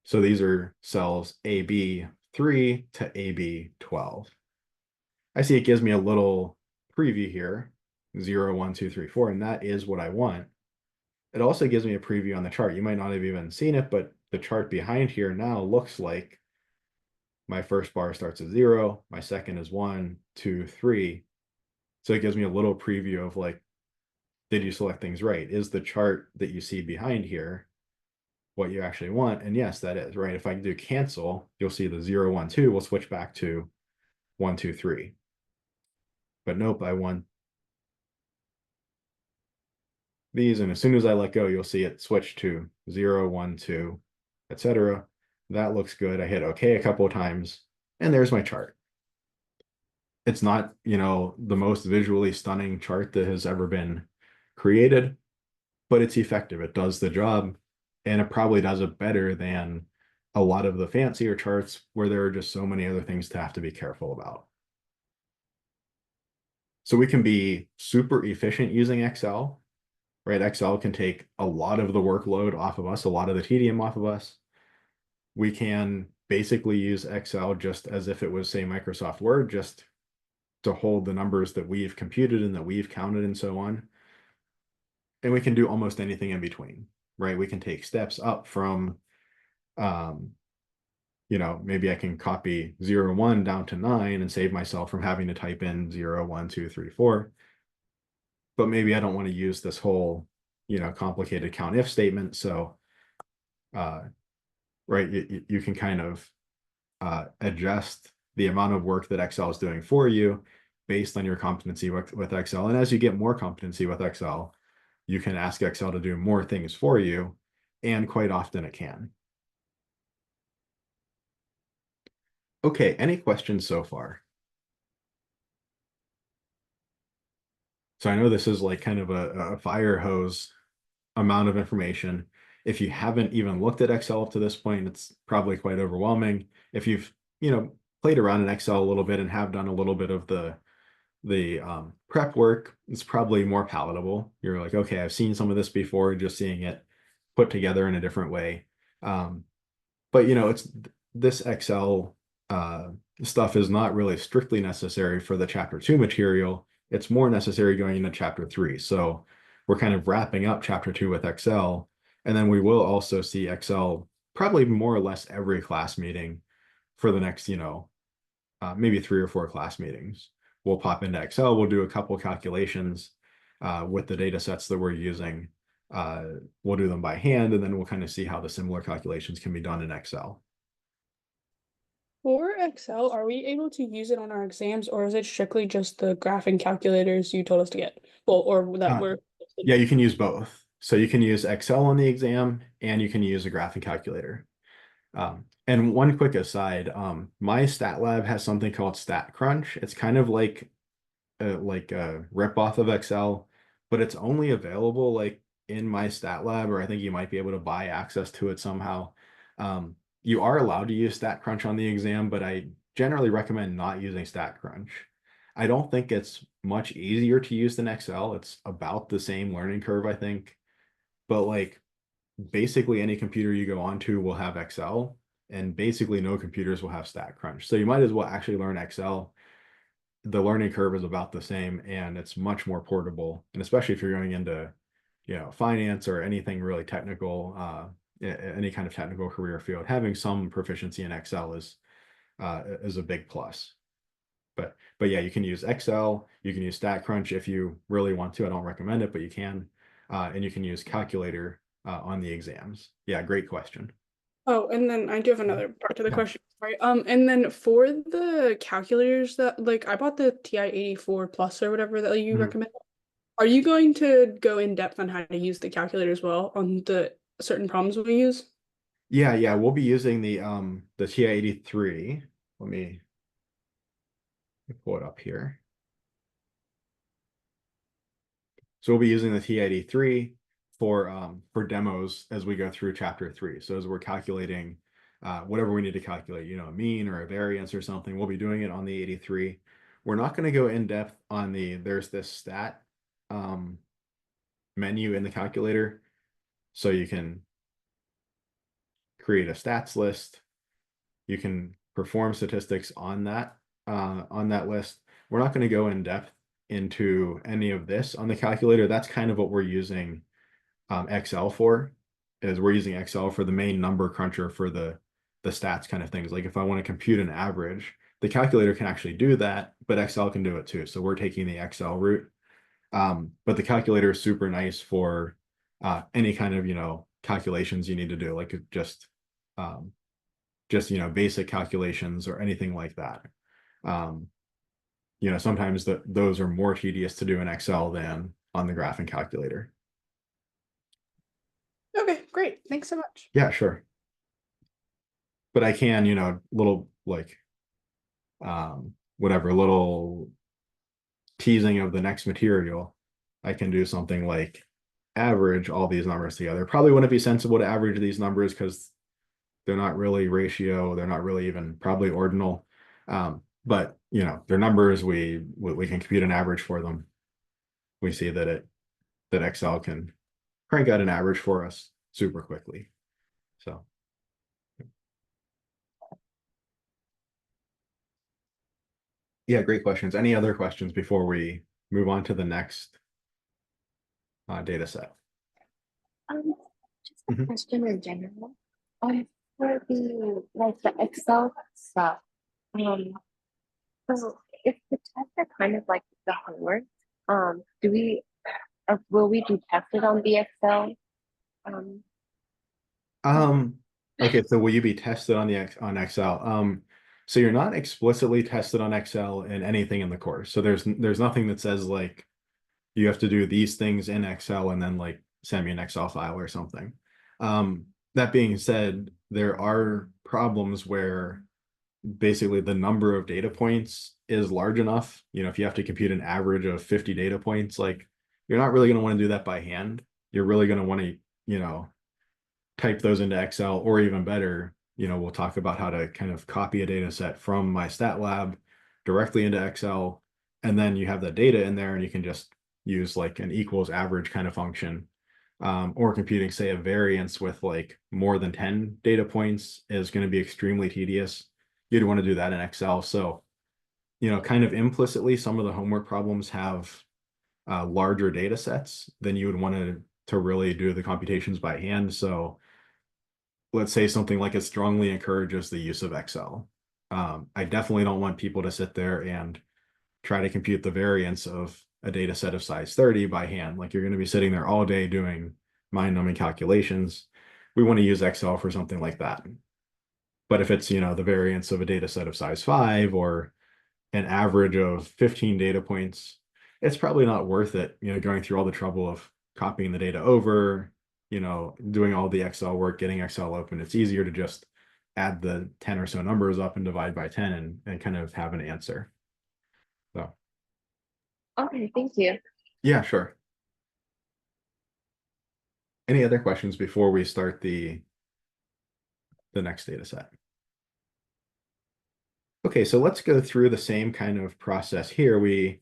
So these are cells AB3 to AB12. I see it gives me a little preview here, 0, 1, 2, 3, 4, and that is what I want. It also gives me a preview on the chart. You might not have even seen it, but the chart behind here now looks like my first bar starts at 0, my second is 1, 2, 3. So it gives me a little preview of like, did you select things right? Is the chart that you see behind here what you actually want? And yes, that is, right? If I do cancel, you'll see the 0, 1, 2 will switch back to 1, 2, 3. But nope, I want these, and as soon as I let go, you'll see it switch to 0, 1, 2, etc. That looks good. I hit OK a couple of times, and there's my chart. It's not, the most visually stunning chart that has ever been created, but it's effective. It does the job, and it probably does it better than a lot of the fancier charts where there are just so many other things to have to be careful about. So we can be super efficient using Excel, right? Excel can take a lot of the workload off of us, a lot of the tedium off of us. We can basically use Excel just as if it was, say, Microsoft Word, just to hold the numbers that we've computed and that we've counted and so on. And we can do almost anything in between, right? We can take steps up from, maybe I can copy 0, 1 down to 9 and save myself from having to type in 0, 1, 2, 3, 4. But maybe I don't want to use this whole, complicated count if statement. So, right, you can kind of adjust the amount of work that Excel is doing for you based on your competency with Excel. And as you get more competency with Excel, you can ask Excel to do more things for you, and quite often it can. Okay, any questions so far? So I know this is like kind of a fire hose amount of information. If you haven't even looked at Excel up to this point, it's probably quite overwhelming. If you've, played around in Excel a little bit and have done a little bit of the The prep work is probably more palatable. You're like, okay, I've seen some of this before, just seeing it put together in a different way. Um, but it's this Excel uh, stuff is not really strictly necessary for the chapter 2 material. It's more necessary going into chapter 3. So we're kind of wrapping up chapter 2 with Excel, and then we will also see Excel probably more or less every class meeting for the next, maybe 3 or 4 class meetings. We'll pop into Excel, we'll do a couple calculations with the data sets that we're using. We'll do them by hand, and then we'll kind of see how the similar calculations can be done in Excel. For Excel, are we able to use it on our exams, or is it strictly just the graphing calculators you told us to get? Well, or that Uh, we're yeah, you can use both. So you can use Excel on the exam, and you can use a graphing calculator. And one quick aside, my stat lab has something called Stat Crunch. It's kind of like a rip off of Excel, but it's only available like in my stat lab, or I think you might be able to buy access to it somehow. You are allowed to use StatCrunch on the exam, but I generally recommend not using StatCrunch. I don't think it's much easier to use than Excel. It's about the same learning curve, I think. But like basically any computer you go onto will have Excel, and basically no computers will have StatCrunch. So you might as well actually learn Excel. The learning curve is about the same, and it's much more portable. And especially if you're going into, finance or anything really technical, any kind of technical career field, having some proficiency in Excel is a big plus. But yeah, you can use Excel, you can use StatCrunch if you really want to. I don't recommend it, but you can. And you can use calculator on the exams. Yeah, great question. Oh, and then I do have another part to the Yeah. question. Sorry. And then for the calculators that like I bought the TI-84 Plus or whatever that you Mhm. recommend. Are you going to go in depth on how to use the calculator as well on the certain problems we use? Yeah, we'll be using the TI-83. Let me pull it up here. So we'll be using the T83 for demos as we go through chapter 3. So as we're calculating whatever we need to calculate, a mean or a variance or something, we'll be doing it on the 83. We're not going to go in depth on there's this stat um, menu in the calculator. So you can create a stats list. You can perform statistics on that list. We're not going to go in depth into any of this on the calculator. That's kind of what we're using Excel for, is we're using Excel for the main number cruncher for the stats kind of things. Like if I want to compute an average, the calculator can actually do that, but Excel can do it too. So we're taking the Excel route. But the calculator is super nice for any kind of calculations you need to do, like um, just basic calculations or anything like that. Um, sometimes those are more tedious to do in Excel than on the graphing calculator. Okay, great. Thanks so much. Yeah, sure. But I can, little like whatever, little teasing of the next material. I can do something like average all these numbers together. Probably wouldn't be sensible to average these numbers because they're not really ratio, they're not really even probably ordinal. But they're numbers, we can compute an average for them. We see that Excel can crank out an average for us super quickly. So yeah, great questions. Any other questions before we move on to the next data set? Um, just a Mhm. question in general. For the like the Excel stuff, um, so if the tests are kind of like the homework, do we or will we be tested on the Excel? Um, Um, okay, so will you be tested on on Excel? So you're not explicitly tested on Excel in anything in the course. So there's nothing that says like you have to do these things in Excel and then like send me an Excel file or something. That being said, there are problems where basically the number of data points is large enough. If you have to compute an average of 50 data points, like you're not really going to want to do that by hand. You're really going to want to, type those into Excel, or even better, we'll talk about how to kind of copy a data set from my stat lab directly into Excel, And then you have the data in there and you can just use like an equals average kind of function. Or computing, say, a variance with like more than 10 data points is going to be extremely tedious. You'd want to do that in Excel. So, kind of implicitly, some of the homework problems have larger data sets than you would want to really do the computations by hand. So let's say something like it strongly encourages the use of Excel. I definitely don't want people to sit there and try to compute the variance of a data set of size 30 by hand. Like you're going to be sitting there all day doing mind-numbing calculations. We want to use Excel for something like that. But if it's, the variance of a data set of size 5 or an average of 15 data points, it's probably not worth it, going through all the trouble of copying the data over, doing all the Excel work, getting Excel open. It's easier to just add the 10 or so numbers up and divide by 10 and kind of have an answer. So, Okay, thank you. yeah, sure. Any other questions before we start the next data set? Okay, so let's go through the same kind of process here. We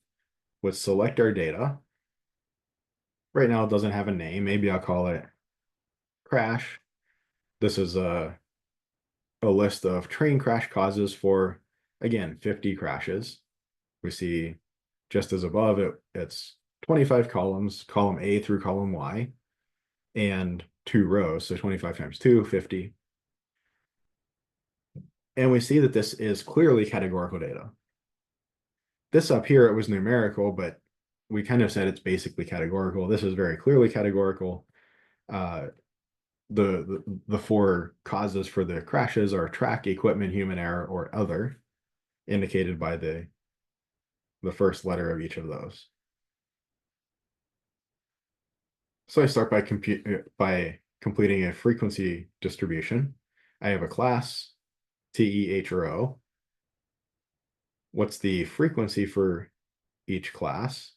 would select our data. Right now it doesn't have a name. Maybe I'll call it crash. This is a list of train crash causes for, again, 50 crashes. We see just as above it's 25 columns, column A through column Y, and 2 rows. So 25 times 2, 50. And we see that this is clearly categorical data. This up here, it was numerical, but we kind of said it's basically categorical. This is very clearly categorical. The 4 causes for the crashes are track, equipment, human error, or other, indicated by the first letter of each of those. So I start by completing a frequency distribution. I have a class, T, E, H, or O. What's the frequency for each class?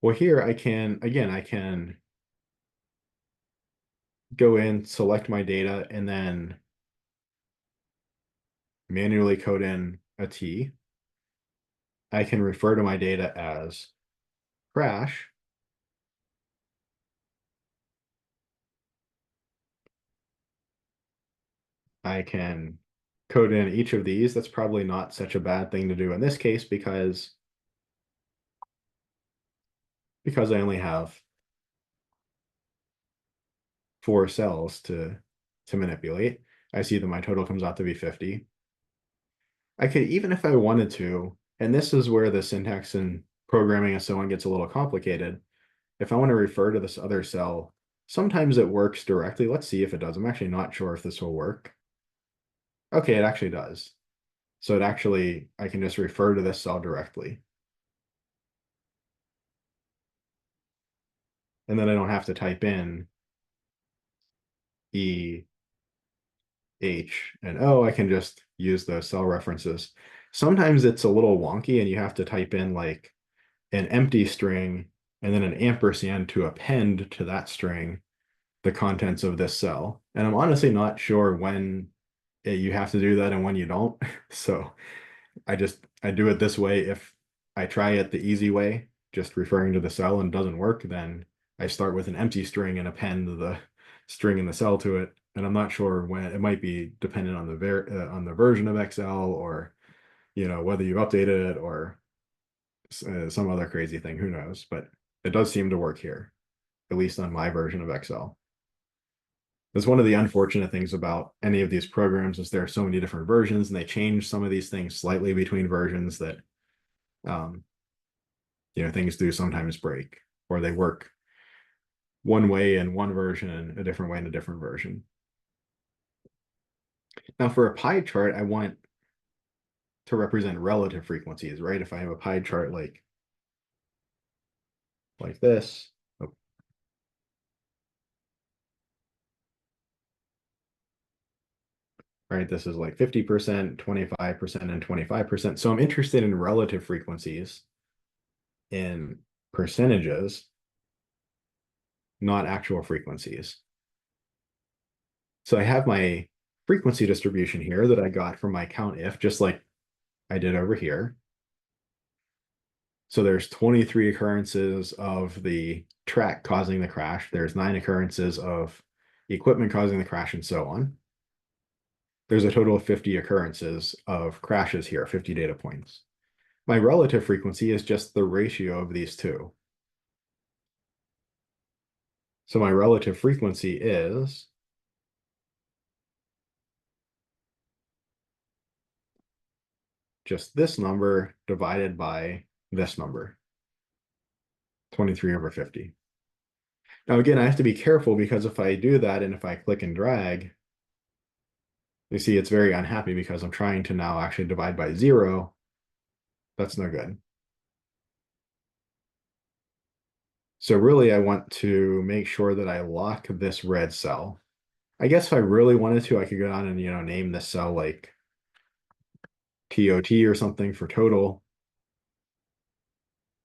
Well, here I can go in, select my data, and then manually code in a T. I can refer to my data as crash. I can code in each of these. That's probably not such a bad thing to do in this case because I only have 4 cells to manipulate. I see that my total comes out to be 50. I could, even if I wanted to, and this is where the syntax and programming and so on gets a little complicated. If I want to refer to this other cell, sometimes it works directly. Let's see if it does. I'm actually not sure if this will work. Okay, it actually does. So I can just refer to this cell directly. And then I don't have to type in E, H, and O. I can just use those cell references. Sometimes it's a little wonky and you have to type in like an empty string and then an ampersand to append to that string the contents of this cell. And I'm honestly not sure when you have to do that and when you don't. So I do it this way. If I try it the easy way, just referring to the cell and doesn't work, then I start with an empty string and append the string in the cell to it. And I'm not sure when. It might be dependent on the version of Excel or whether you updated it or some other crazy thing. Who knows? But it does seem to work here, at least on my version of Excel. That's one of the unfortunate things about any of these programs is there are so many different versions and they change some of these things slightly between versions that things do sometimes break or they work one way in one version and a different way in a different version. Now for a pie chart, I want to represent relative frequencies, right? If I have a pie chart like this, right? This is like 50%, 25%, and 25%. So I'm interested in relative frequencies in percentages, not actual frequencies. So I have my frequency distribution here that I got from my COUNTIF, just like I did over here. So there's 23 occurrences of the track causing the crash. There's 9 occurrences of equipment causing the crash and so on. There's a total of 50 occurrences of crashes here, 50 data points. My relative frequency is just the ratio of these two. So my relative frequency is just this number divided by this number, 23 over 50. Now, again, I have to be careful because if I do that and if I click and drag, you see it's very unhappy because I'm trying to now actually divide by 0. That's no good. So really, I want to make sure that I lock this red cell. I guess if I really wanted to, I could go down and, name this cell like TOT or something for total.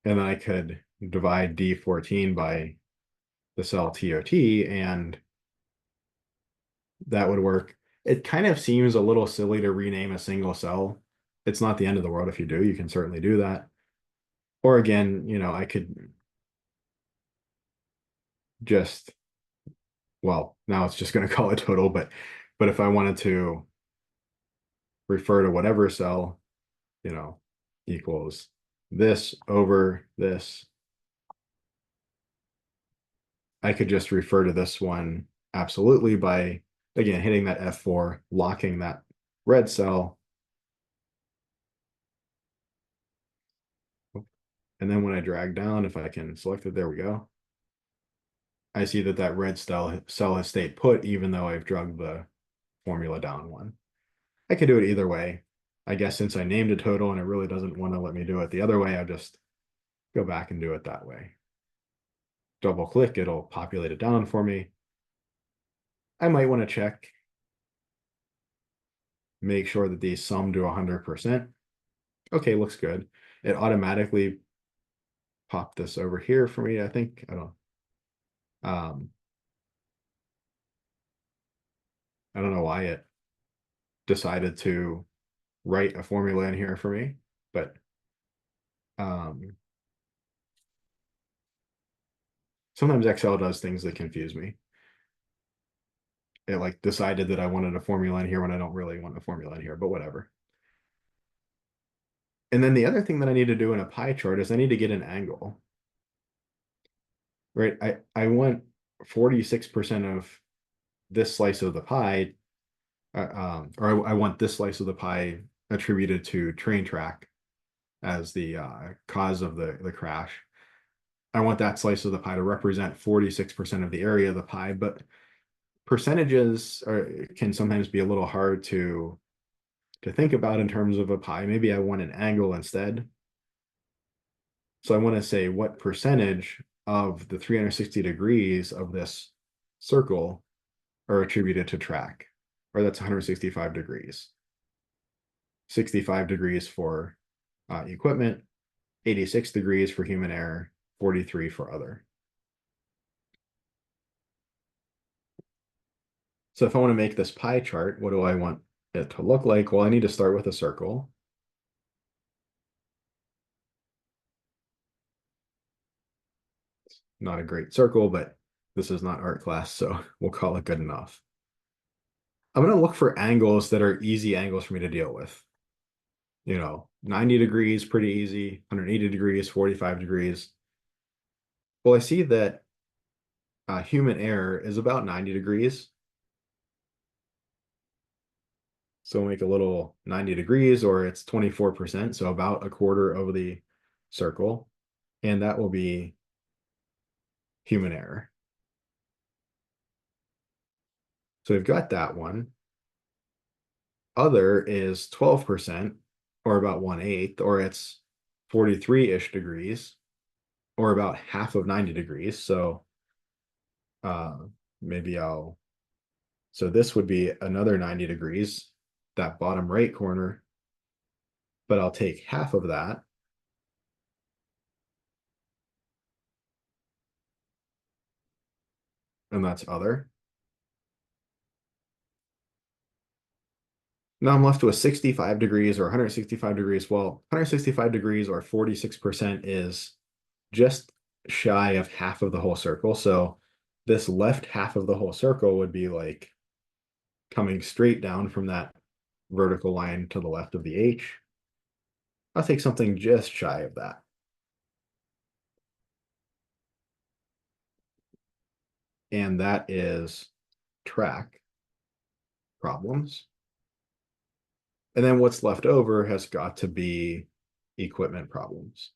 And then I could divide D14 by the cell TOT, and that would work. It kind of seems a little silly to rename a single cell. It's not the end of the world if you do. You can certainly do that. Or again, I could just, well, now it's just going to call it total, but if I wanted to refer to whatever cell, equals this over this, I could just refer to this one absolutely by, again, hitting that F4, locking that red cell. And then when I drag down, if I can select it, there we go. I see that that red cell has stayed put, even though I've dragged the formula down one. I could do it either way. I guess since I named a total and it really doesn't want to let me do it the other way, I'll just go back and do it that way. Double click, it'll populate it down for me. I might want to check, make sure that these sum to 100%. Okay, looks good. It automatically popped this over here for me, I think. I don't know why it decided to write a formula in here for me, but sometimes Excel does things that confuse me. It like decided that I wanted a formula in here when I don't really want a formula in here, but whatever. And then the other thing that I need to do in a pie chart is I need to get an angle. Right? I want 46% of this slice of the pie, or I want this slice of the pie attributed to train track as the cause of the crash. I want that slice of the pie to represent 46% of the area of the pie, but percentages can sometimes be a little hard to think about in terms of a pie. Maybe I want an angle instead. So I want to say what percentage of the 360 degrees of this circle are attributed to track, or that's 165 degrees. 65 degrees for equipment, 86 degrees for human error, 43 for other. So if I want to make this pie chart, what do I want it to look like? Well, I need to start with a circle. It's not a great circle, but this is not art class, so we'll call it good enough. I'm going to look for angles that are easy angles for me to deal with. 90 degrees, pretty easy, 180 degrees, 45 degrees. Well, I see that human error is about 90 degrees. So we'll make a little 90 degrees, or it's 24%, so about a quarter of the circle. And that will be human error. So we've got that one. Other is 12%, or about 1/8, or it's 43-ish degrees, or about half of 90 degrees. So maybe so this would be another 90 degrees, that bottom right corner, but I'll take half of that. And that's other. Now I'm left with 65 degrees or 165 degrees. Well, 165 degrees or 46% is just shy of half of the whole circle. So this left half of the whole circle would be like coming straight down from that vertical line to the left of the H. I'll take something just shy of that. And that is track problems. And then what's left over has got to be equipment problems.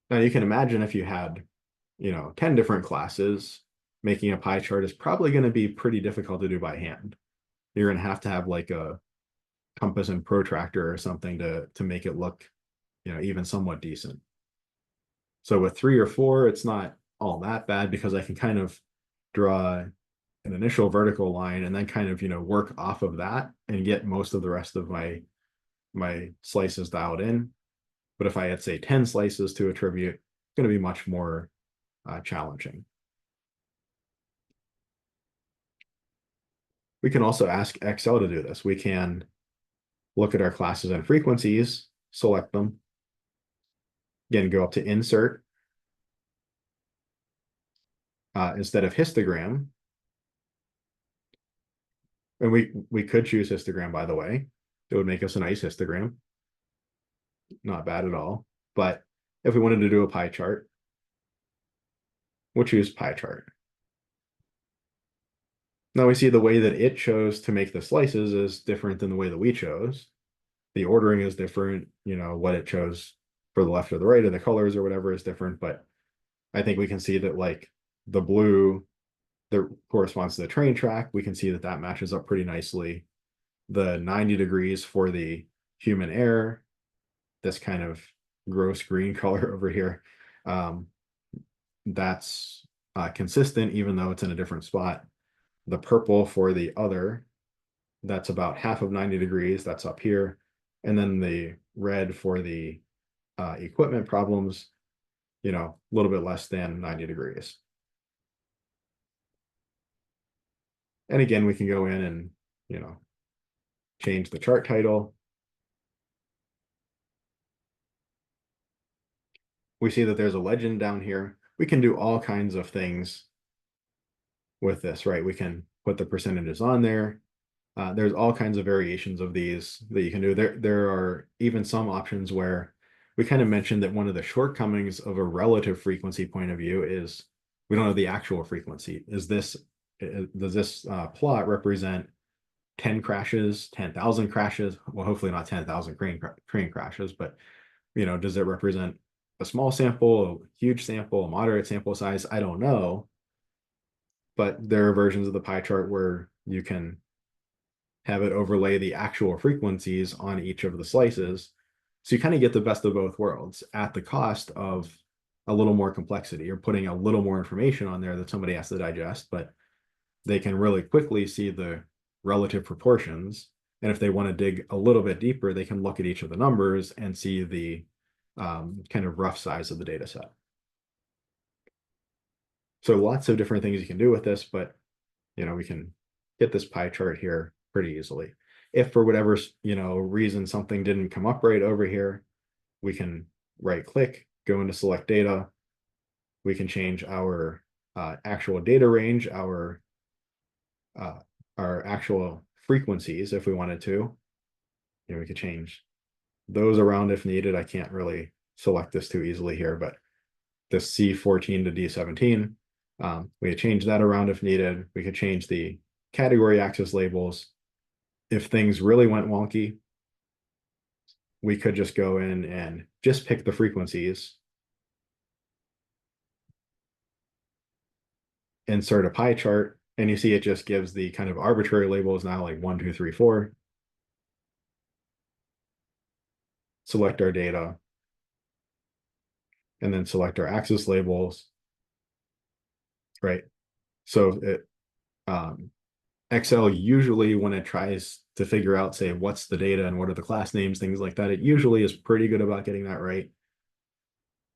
Now you can imagine if you had, 10 different classes, making a pie chart is probably going to be pretty difficult to do by hand. You're going to have like a compass and protractor or something to make it look, even somewhat decent. So with 3 or 4, it's not all that bad because I can kind of draw an initial vertical line and then kind of, work off of that and get most of the rest of my slices dialed in. But if I had, say, 10 slices to attribute, it's going to be much more challenging. We can also ask Excel to do this. We can look at our classes and frequencies, select them. Again, go up to Insert. Instead of histogram, and we could choose histogram, by the way. It would make us a nice histogram. Not bad at all. But if we wanted to do a pie chart, we'll choose pie chart. Now we see the way that it chose to make the slices is different than the way that we chose. The ordering is different, what it chose for the left or the right, or the colors or whatever is different. But I think we can see that like the blue that corresponds to the train track, we can see that that matches up pretty nicely. The 90 degrees for the human error, this kind of gross green color over here, that's consistent even though it's in a different spot. The purple for the other, that's about half of 90 degrees, that's up here. And then the red for the equipment problems, a little bit less than 90 degrees. And again, we can go in and, change the chart title. We see that there's a legend down here. We can do all kinds of things with this, right? We can put the percentages on there. There's all kinds of variations of these that you can do. There are even some options where we kind of mentioned that one of the shortcomings of a relative frequency point of view is we don't have the actual frequency. Does this plot represent 10 crashes, 10,000 crashes? Well, hopefully not 10,000 crane crashes, but does it represent a small sample, a huge sample, a moderate sample size? I don't know. But there are versions of the pie chart where you can have it overlay the actual frequencies on each of the slices. So you kind of get the best of both worlds at the cost of a little more complexity. You're putting a little more information on there that somebody has to digest, but they can really quickly see the relative proportions. And if they want to dig a little bit deeper, they can look at each of the numbers and see the kind of rough size of the data set. So lots of different things you can do with this, but we can get this pie chart here pretty easily. If for whatever reason something didn't come up right over here, we can right click, go into select data. We can change our actual data range, our actual frequencies if we wanted to. We could change those around if needed. I can't really select this too easily here, but this C14 to D17, we could change that around if needed. We could change the category axis labels. If things really went wonky, we could just go in and just pick the frequencies, insert a pie chart, and you see it just gives the kind of arbitrary labels now, like 1, 2, 3, 4. Select our data, and then select our axis labels, right? So it Excel usually, when it tries to figure out, say, what's the data and what are the class names, things like that, it usually is pretty good about getting that right.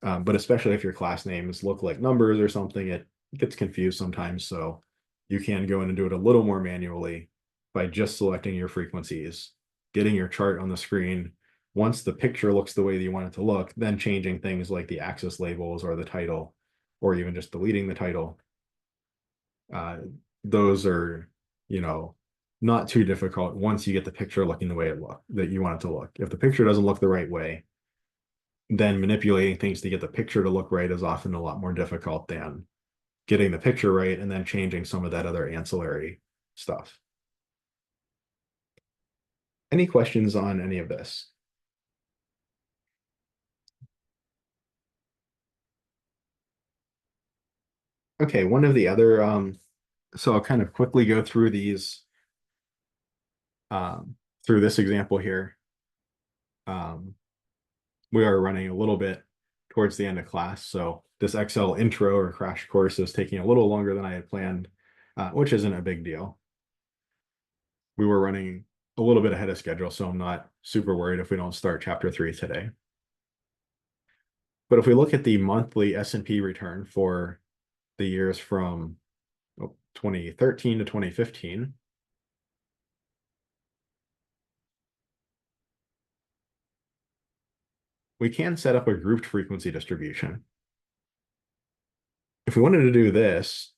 But especially if your class names look like numbers or something, it gets confused sometimes. So you can go in and do it a little more manually by just selecting your frequencies, getting your chart on the screen. Once the picture looks the way that you want it to look, then changing things like the axis labels or the title, or even just deleting the title. Those are, you know, not too difficult once you get the picture looking the way that you want it to look. If the picture doesn't look the right way, then manipulating things to get the picture to look right is often a lot more difficult than getting the picture right and then changing some of that other ancillary stuff. Any questions on any of this? Okay, one of the other, so I'll kind of quickly go through these, through this example here. We are running a little bit towards the end of class, so this Excel intro or crash course is taking a little longer than I had planned, which isn't a big deal. We were running a little bit ahead of schedule, so I'm not super worried if we don't start chapter 3 today. But if we look at the monthly S&P return for the years from 2013 to 2015, we can set up a grouped frequency distribution. If we wanted to do this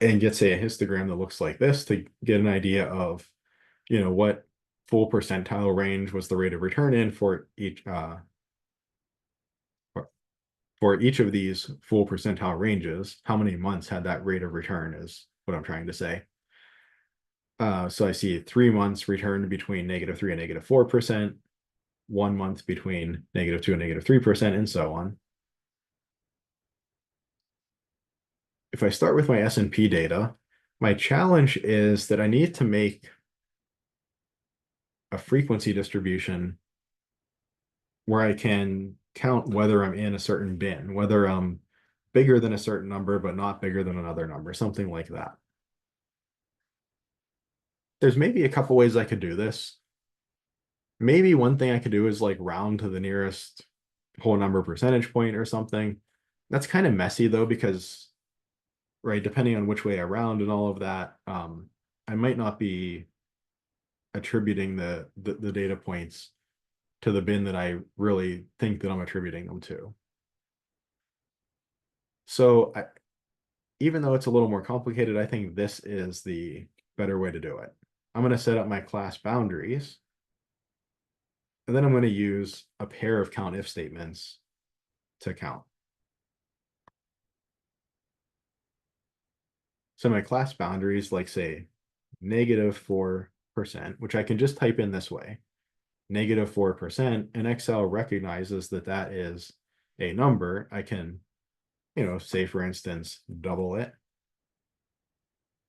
and get, say, a histogram that looks like this to get an idea of, you know, what full percentile range was the rate of return in for each of these full percentile ranges, how many months had that rate of return is what I'm trying to say. So I see 3 months returned between -3 and -4%, 1 month between -2 and -3%, and so on. If I start with my S&P data, my challenge is that I need to make a frequency distribution where I can count whether I'm in a certain bin, whether I'm bigger than a certain number, but not bigger than another number, something like that. There's maybe a couple ways I could do this. Maybe one thing I could do is like round to the nearest whole number percentage point or something. That's kind of messy though, because, right, depending on which way I round and all of that, I might not be attributing the data points to the bin that I really think that I'm attributing them to. So even though it's a little more complicated, I think this is the better way to do it. I'm going to set up my class boundaries, and then I'm going to use a pair of COUNTIF statements to count. So my class boundaries, like say -4%, which I can just type in this way, -4%, and Excel recognizes that that is a number. I can, you know, say for instance, double it,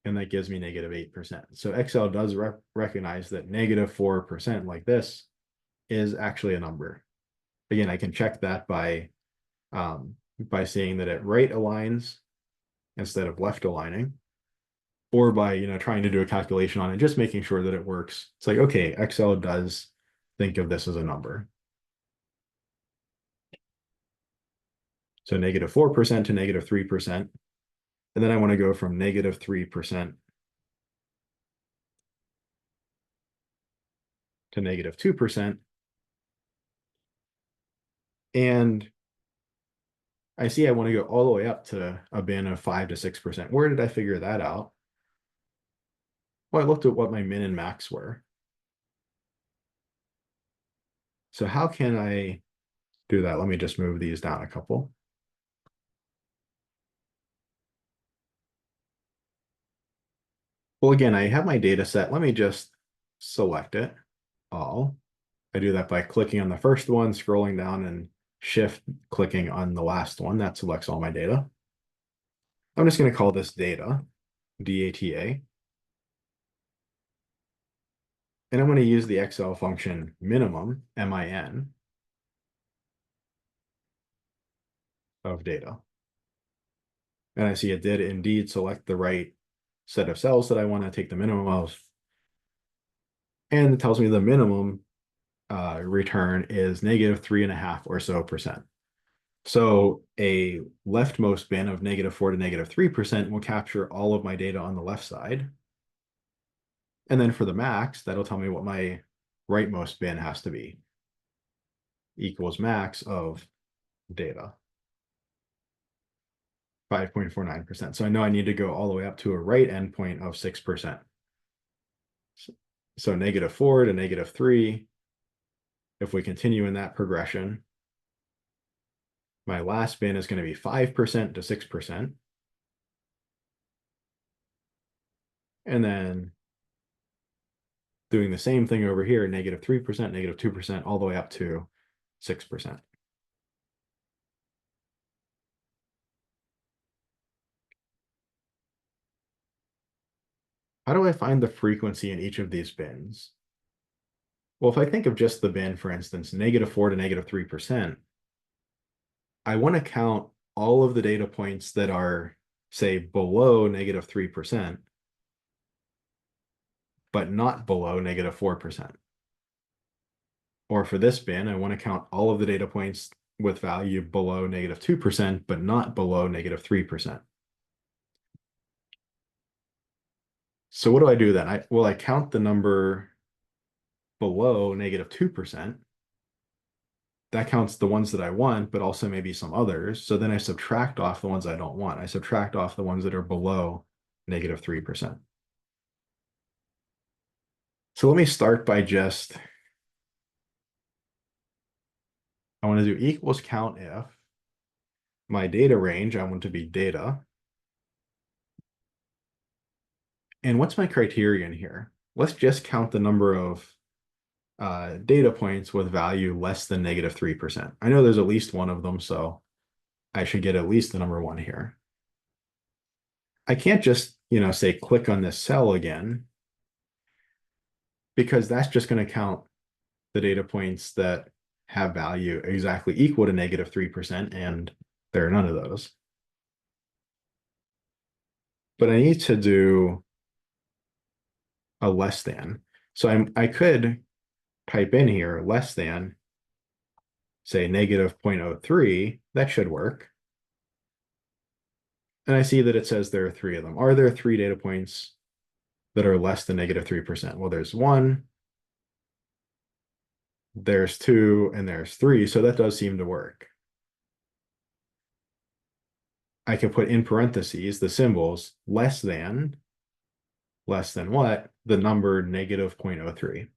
and that gives me -8%. So Excel does recognize that -4% like this is actually a number. Again, I can check that by seeing that it right aligns instead of left aligning, or by, you know, trying to do a calculation on it, just making sure that it works. It's like, okay, Excel does think of this as a number. So -4% to -3%. And then I want to go from -3% to -2%. And I see I want to go all the way up to a bin of 5 to 6%. Where did I figure that out? Well, I looked at what my min and max were. So how can I do that? Let me just move these down a couple. Well, again, I have my data set. Let me just select it all. I do that by clicking on the first one, scrolling down, and shift clicking on the last one. That selects all my data. I'm just going to call this data, D-A-T-A. And I'm going to use the Excel function minimum, M-I-N, of data. And I see it did indeed select the right set of cells that I want to take the minimum of. And it tells me the minimum return is -3.5% or so. So a leftmost bin of -4 to -3% will capture all of my data on the left side. And then for the max, that'll tell me what my rightmost bin has to be. Equals max of data. 5.49%. So I know I need to go all the way up to a right endpoint of 6%. So -4 to -3. If we continue in that progression, my last bin is going to be 5% to 6%. And then doing the same thing over here, -3%, -2%, all the way up to 6%. How do I find the frequency in each of these bins? Well, if I think of just the bin, for instance, -4 to -3%, I want to count all of the data points that are, say, below -3%, but not below -4%. Or for this bin, I want to count all of the data points with value below -2%, but not below -3%. So what do I do then? I count the number below -2%. That counts the ones that I want, but also maybe some others. So then I subtract off the ones I don't want. I subtract off the ones that are below -3%. So let me start by I want to do equals count if my data range, I want to be data. And what's my criterion here? Let's just count the number of data points with value less than -3%. I know there's at least one of them, so I should get at least the number 1 here. I can't just, say click on this cell again, because that's just going to count the data points that have value exactly equal to -3%, and there are none of those. But I need to do a less than. So I could type in here less than, say, -0.03. That should work. And I see that it says there are 3 of them. Are there 3 data points that are less than -3%? Well, there's 1, there's 2, and there's 3. So that does seem to work. I can put in parentheses the symbols less than what? The number -0.03.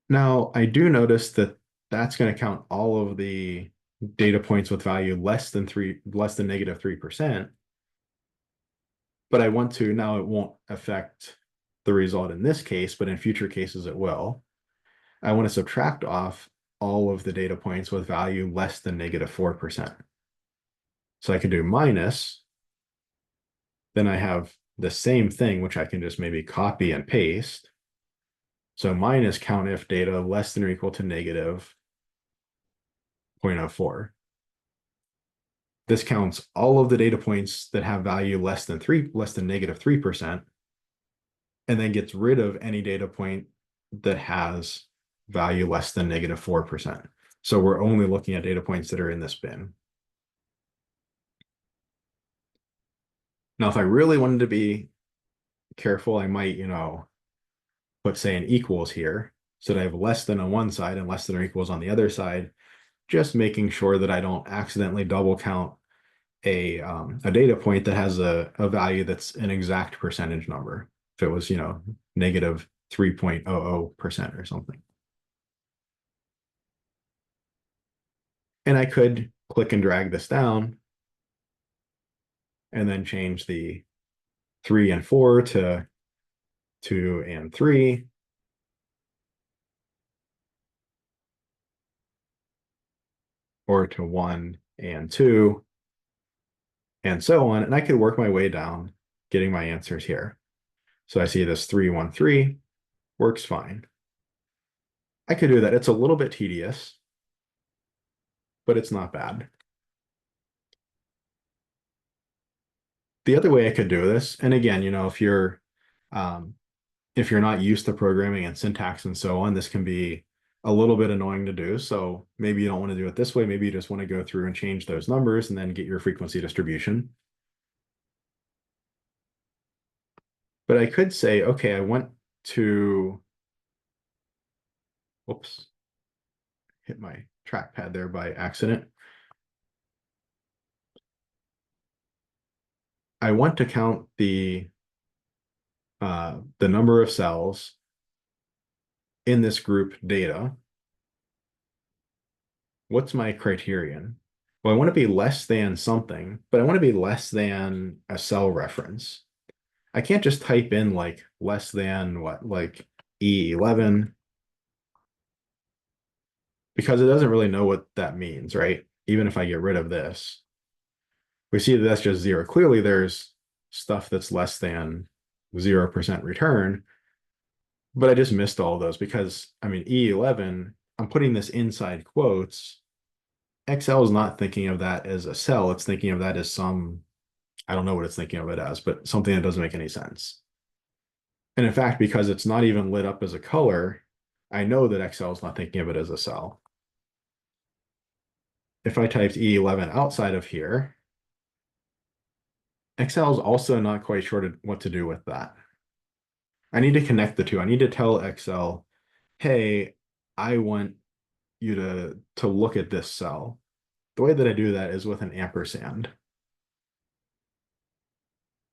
Now, I do notice that that's going to count all of the data points with value less than -3%. But I want to, now it won't affect the result in this case, but in future cases it will. I want to subtract off all of the data points with value less than -4%. So I can do minus, then I have the same thing, which I can just maybe copy and paste. So minus count if data less than or equal to -0.04. This counts all of the data points that have value less than -3%, and then gets rid of any data point that has value less than -4%. So we're only looking at data points that are in this bin. Now, if I really wanted to be careful, I might, put, say, an equals here, so that I have less than on one side and less than or equals on the other side, just making sure that I don't accidentally double count a data point that has a value that's an exact percentage number. If it was, -3.00% or something. And I could click and drag this down and then change the 3 and 4 to 2 and 3. Or to 1 and 2, and so on. And I could work my way down, getting my answers here. So I see this 3, 1, 3 works fine. I could do that. It's a little bit tedious, but it's not bad. The other way I could do this, and again, if you're not used to programming and syntax and so on, this can be a little bit annoying to do. So maybe you don't want to do it this way. Maybe you just want to go through and change those numbers and then get your frequency distribution. But I could say, okay, I went to, whoops, hit my trackpad there by accident. I want to count the number of cells in this group data. What's my criterion? Well, I want to be less than something, but I want to be less than a cell reference. I can't just type in like less than what, like E11, because it doesn't really know what that means, right? Even if I get rid of this, we see that that's just zero. Clearly, there's stuff that's less than 0% return, but I just missed all those because, I mean, E11, I'm putting this inside quotes. Excel is not thinking of that as a cell. It's thinking of that as some, I don't know what it's thinking of it as, but something that doesn't make any sense. And in fact, because it's not even lit up as a color, I know that Excel is not thinking of it as a cell. If I typed E11 outside of here, Excel is also not quite sure what to do with that. I need to connect the two. I need to tell Excel, hey, I want you to look at this cell. The way that I do that is with an ampersand.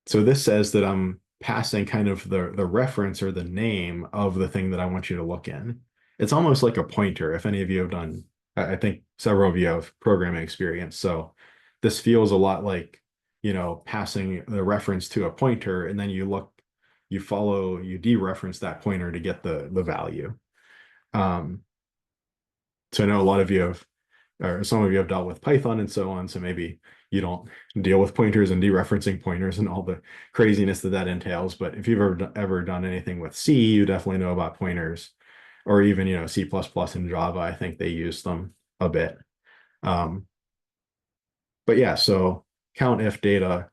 So this says that I'm passing kind of the reference or the name of the thing that I want you to look in. It's almost like a pointer. If any of you have done, I think several of you have programming experience. So this feels a lot like, you know, passing the reference to a pointer, and then you look, you follow, you dereference that pointer to get the value. So I know a lot of you have, or some of you have dealt with Python and so on. So maybe you don't deal with pointers and dereferencing pointers and all the craziness that entails. But if you've ever done anything with C, you definitely know about pointers, or even, you know, C++ and Java. I think they use them a bit. But yeah, so count if data.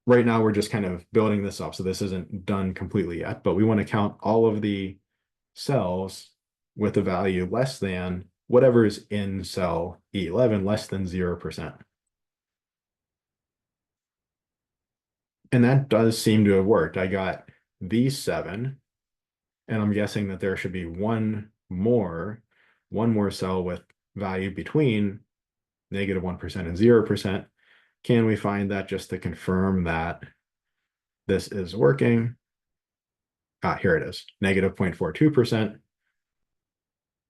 Right now, we're just kind of building this up. So this isn't done completely yet, but we want to count all of the cells with a value less than whatever is in cell E11, less than 0%. And that does seem to have worked. I got these 7, and I'm guessing that there should be one more cell with value between -1% and 0%. Can we find that just to confirm that this is working? Here it is. -0.42%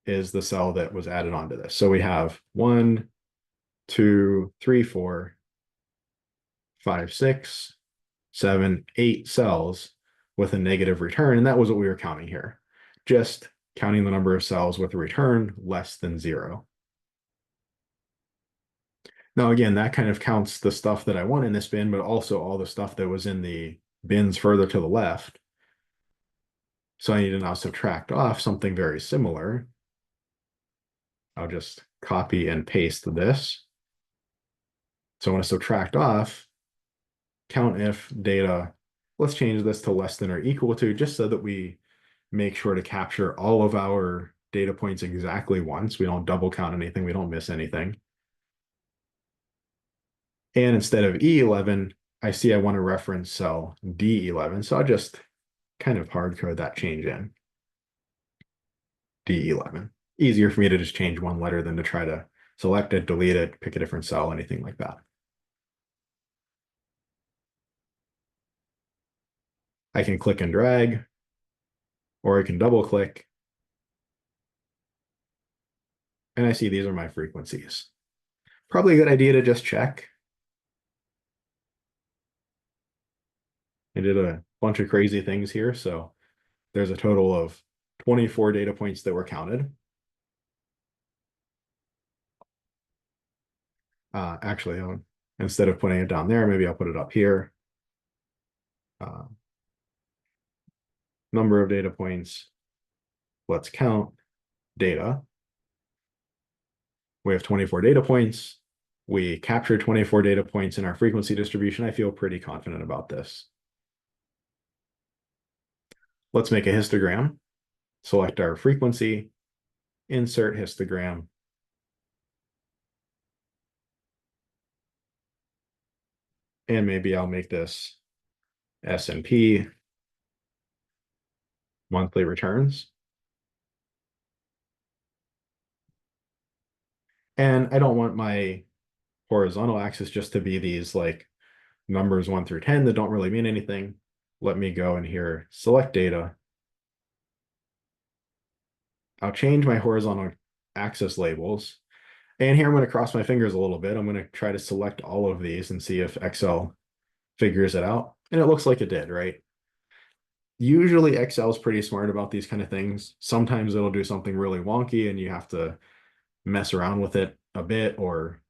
is the cell that was added onto this. So we have 1, 2, 3, 4, 5, 6, 7, 8 cells with a negative return. And that was what we were counting here. Just counting the number of cells with a return less than 0. Now, again, that kind of counts the stuff that I want in this bin, but also all the stuff that was in the bins further to the left. So I need to now subtract off something very similar. I'll just copy and paste this. So I want to subtract off count if data. Let's change this to less than or equal to, just so that we make sure to capture all of our data points exactly once. We don't double count anything. We don't miss anything. And instead of E11, I see I want to reference cell D11. So I'll just kind of hard code that change in. D11. Easier for me to just change one letter than to try to select it, delete it, pick a different cell, anything like that. I can click and drag, or I can double click. And I see these are my frequencies. Probably a good idea to just check. I did a bunch of crazy things here. So there's a total of 24 data points that were counted. Actually, instead of putting it down there, maybe I'll put it up here. Number of data points. Let's count data. We have 24 data points. We captured 24 data points in our frequency distribution. I feel pretty confident about this. Let's make a histogram. Select our frequency. insert histogram. And maybe I'll make this S&P monthly returns. And I don't want my horizontal axis just to be these like numbers 1 through 10 that don't really mean anything. Let me go in here, select data. I'll change my horizontal axis labels. And here I'm going to cross my fingers a little bit. I'm going to try to select all of these and see if Excel figures it out. And it looks like it did, right? Usually Excel is pretty smart about these kind of things. Sometimes it'll do something really wonky and you have to mess around with it a bit or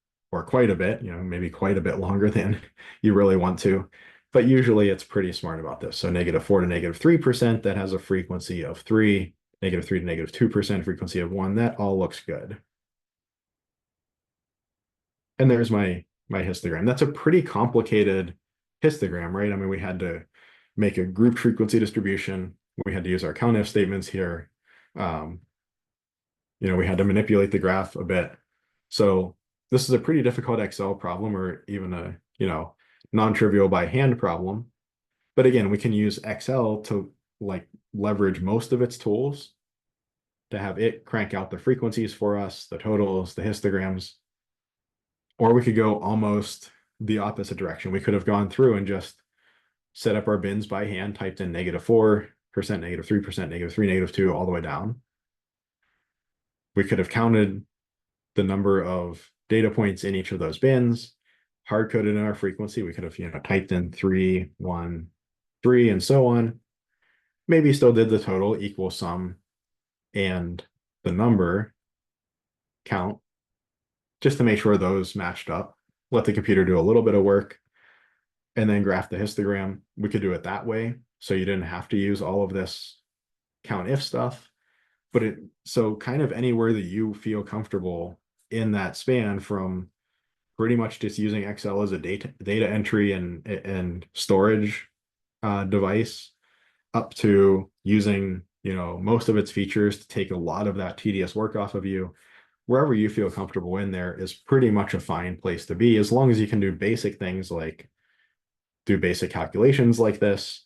quite a bit, maybe quite a bit longer than you really want to. But usually it's pretty smart about this. So -4 to -3%, that has a frequency of 3, -3 to -2%, frequency of 1. That all looks good. And there's my histogram. That's a pretty complicated histogram, right? I mean, we had to make a group frequency distribution. We had to use our COUNTIF statements here. We had to manipulate the graph a bit. So this is a pretty difficult Excel problem, or even a, non-trivial by hand problem. But again, we can use Excel to like leverage most of its tools to have it crank out the frequencies for us, the totals, the histograms. Or we could go almost the opposite direction. We could have gone through and just set up our bins by hand, typed in -4%, -3%, -3, -2, all the way down. We could have counted the number of data points in each of those bins, hard coded in our frequency. We could have, typed in 3, 1, 3, and so on. Maybe still did the total equal sum and the number count just to make sure those matched up. Let the computer do a little bit of work and then graph the histogram. We could do it that way. So you didn't have to use all of this COUNTIF stuff. But so kind of anywhere that you feel comfortable in that span, from pretty much just using Excel as a data entry and storage device, up to using most of its features to take a lot of that tedious work off of you. Wherever you feel comfortable in there is pretty much a fine place to be, as long as you can do basic things like do basic calculations like this,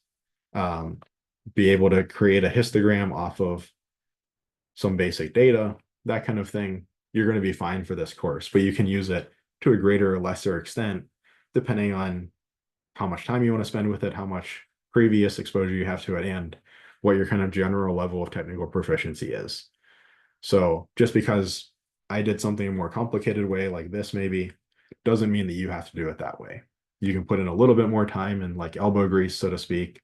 be able to create a histogram off of some basic data, that kind of thing. You're going to be fine for this course, but you can use it to a greater or lesser extent, depending on how much time you want to spend with it, how much previous exposure you have to it, and what your kind of general level of technical proficiency is. So just because I did something a more complicated way like this, maybe, doesn't mean that you have to do it that way. You can put in a little bit more time and like elbow grease, so to speak,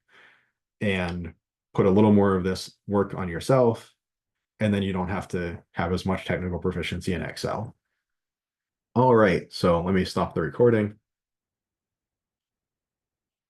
and put a little more of this work on yourself. And then you don't have to have as much technical proficiency in Excel. All right, so let me stop the recording.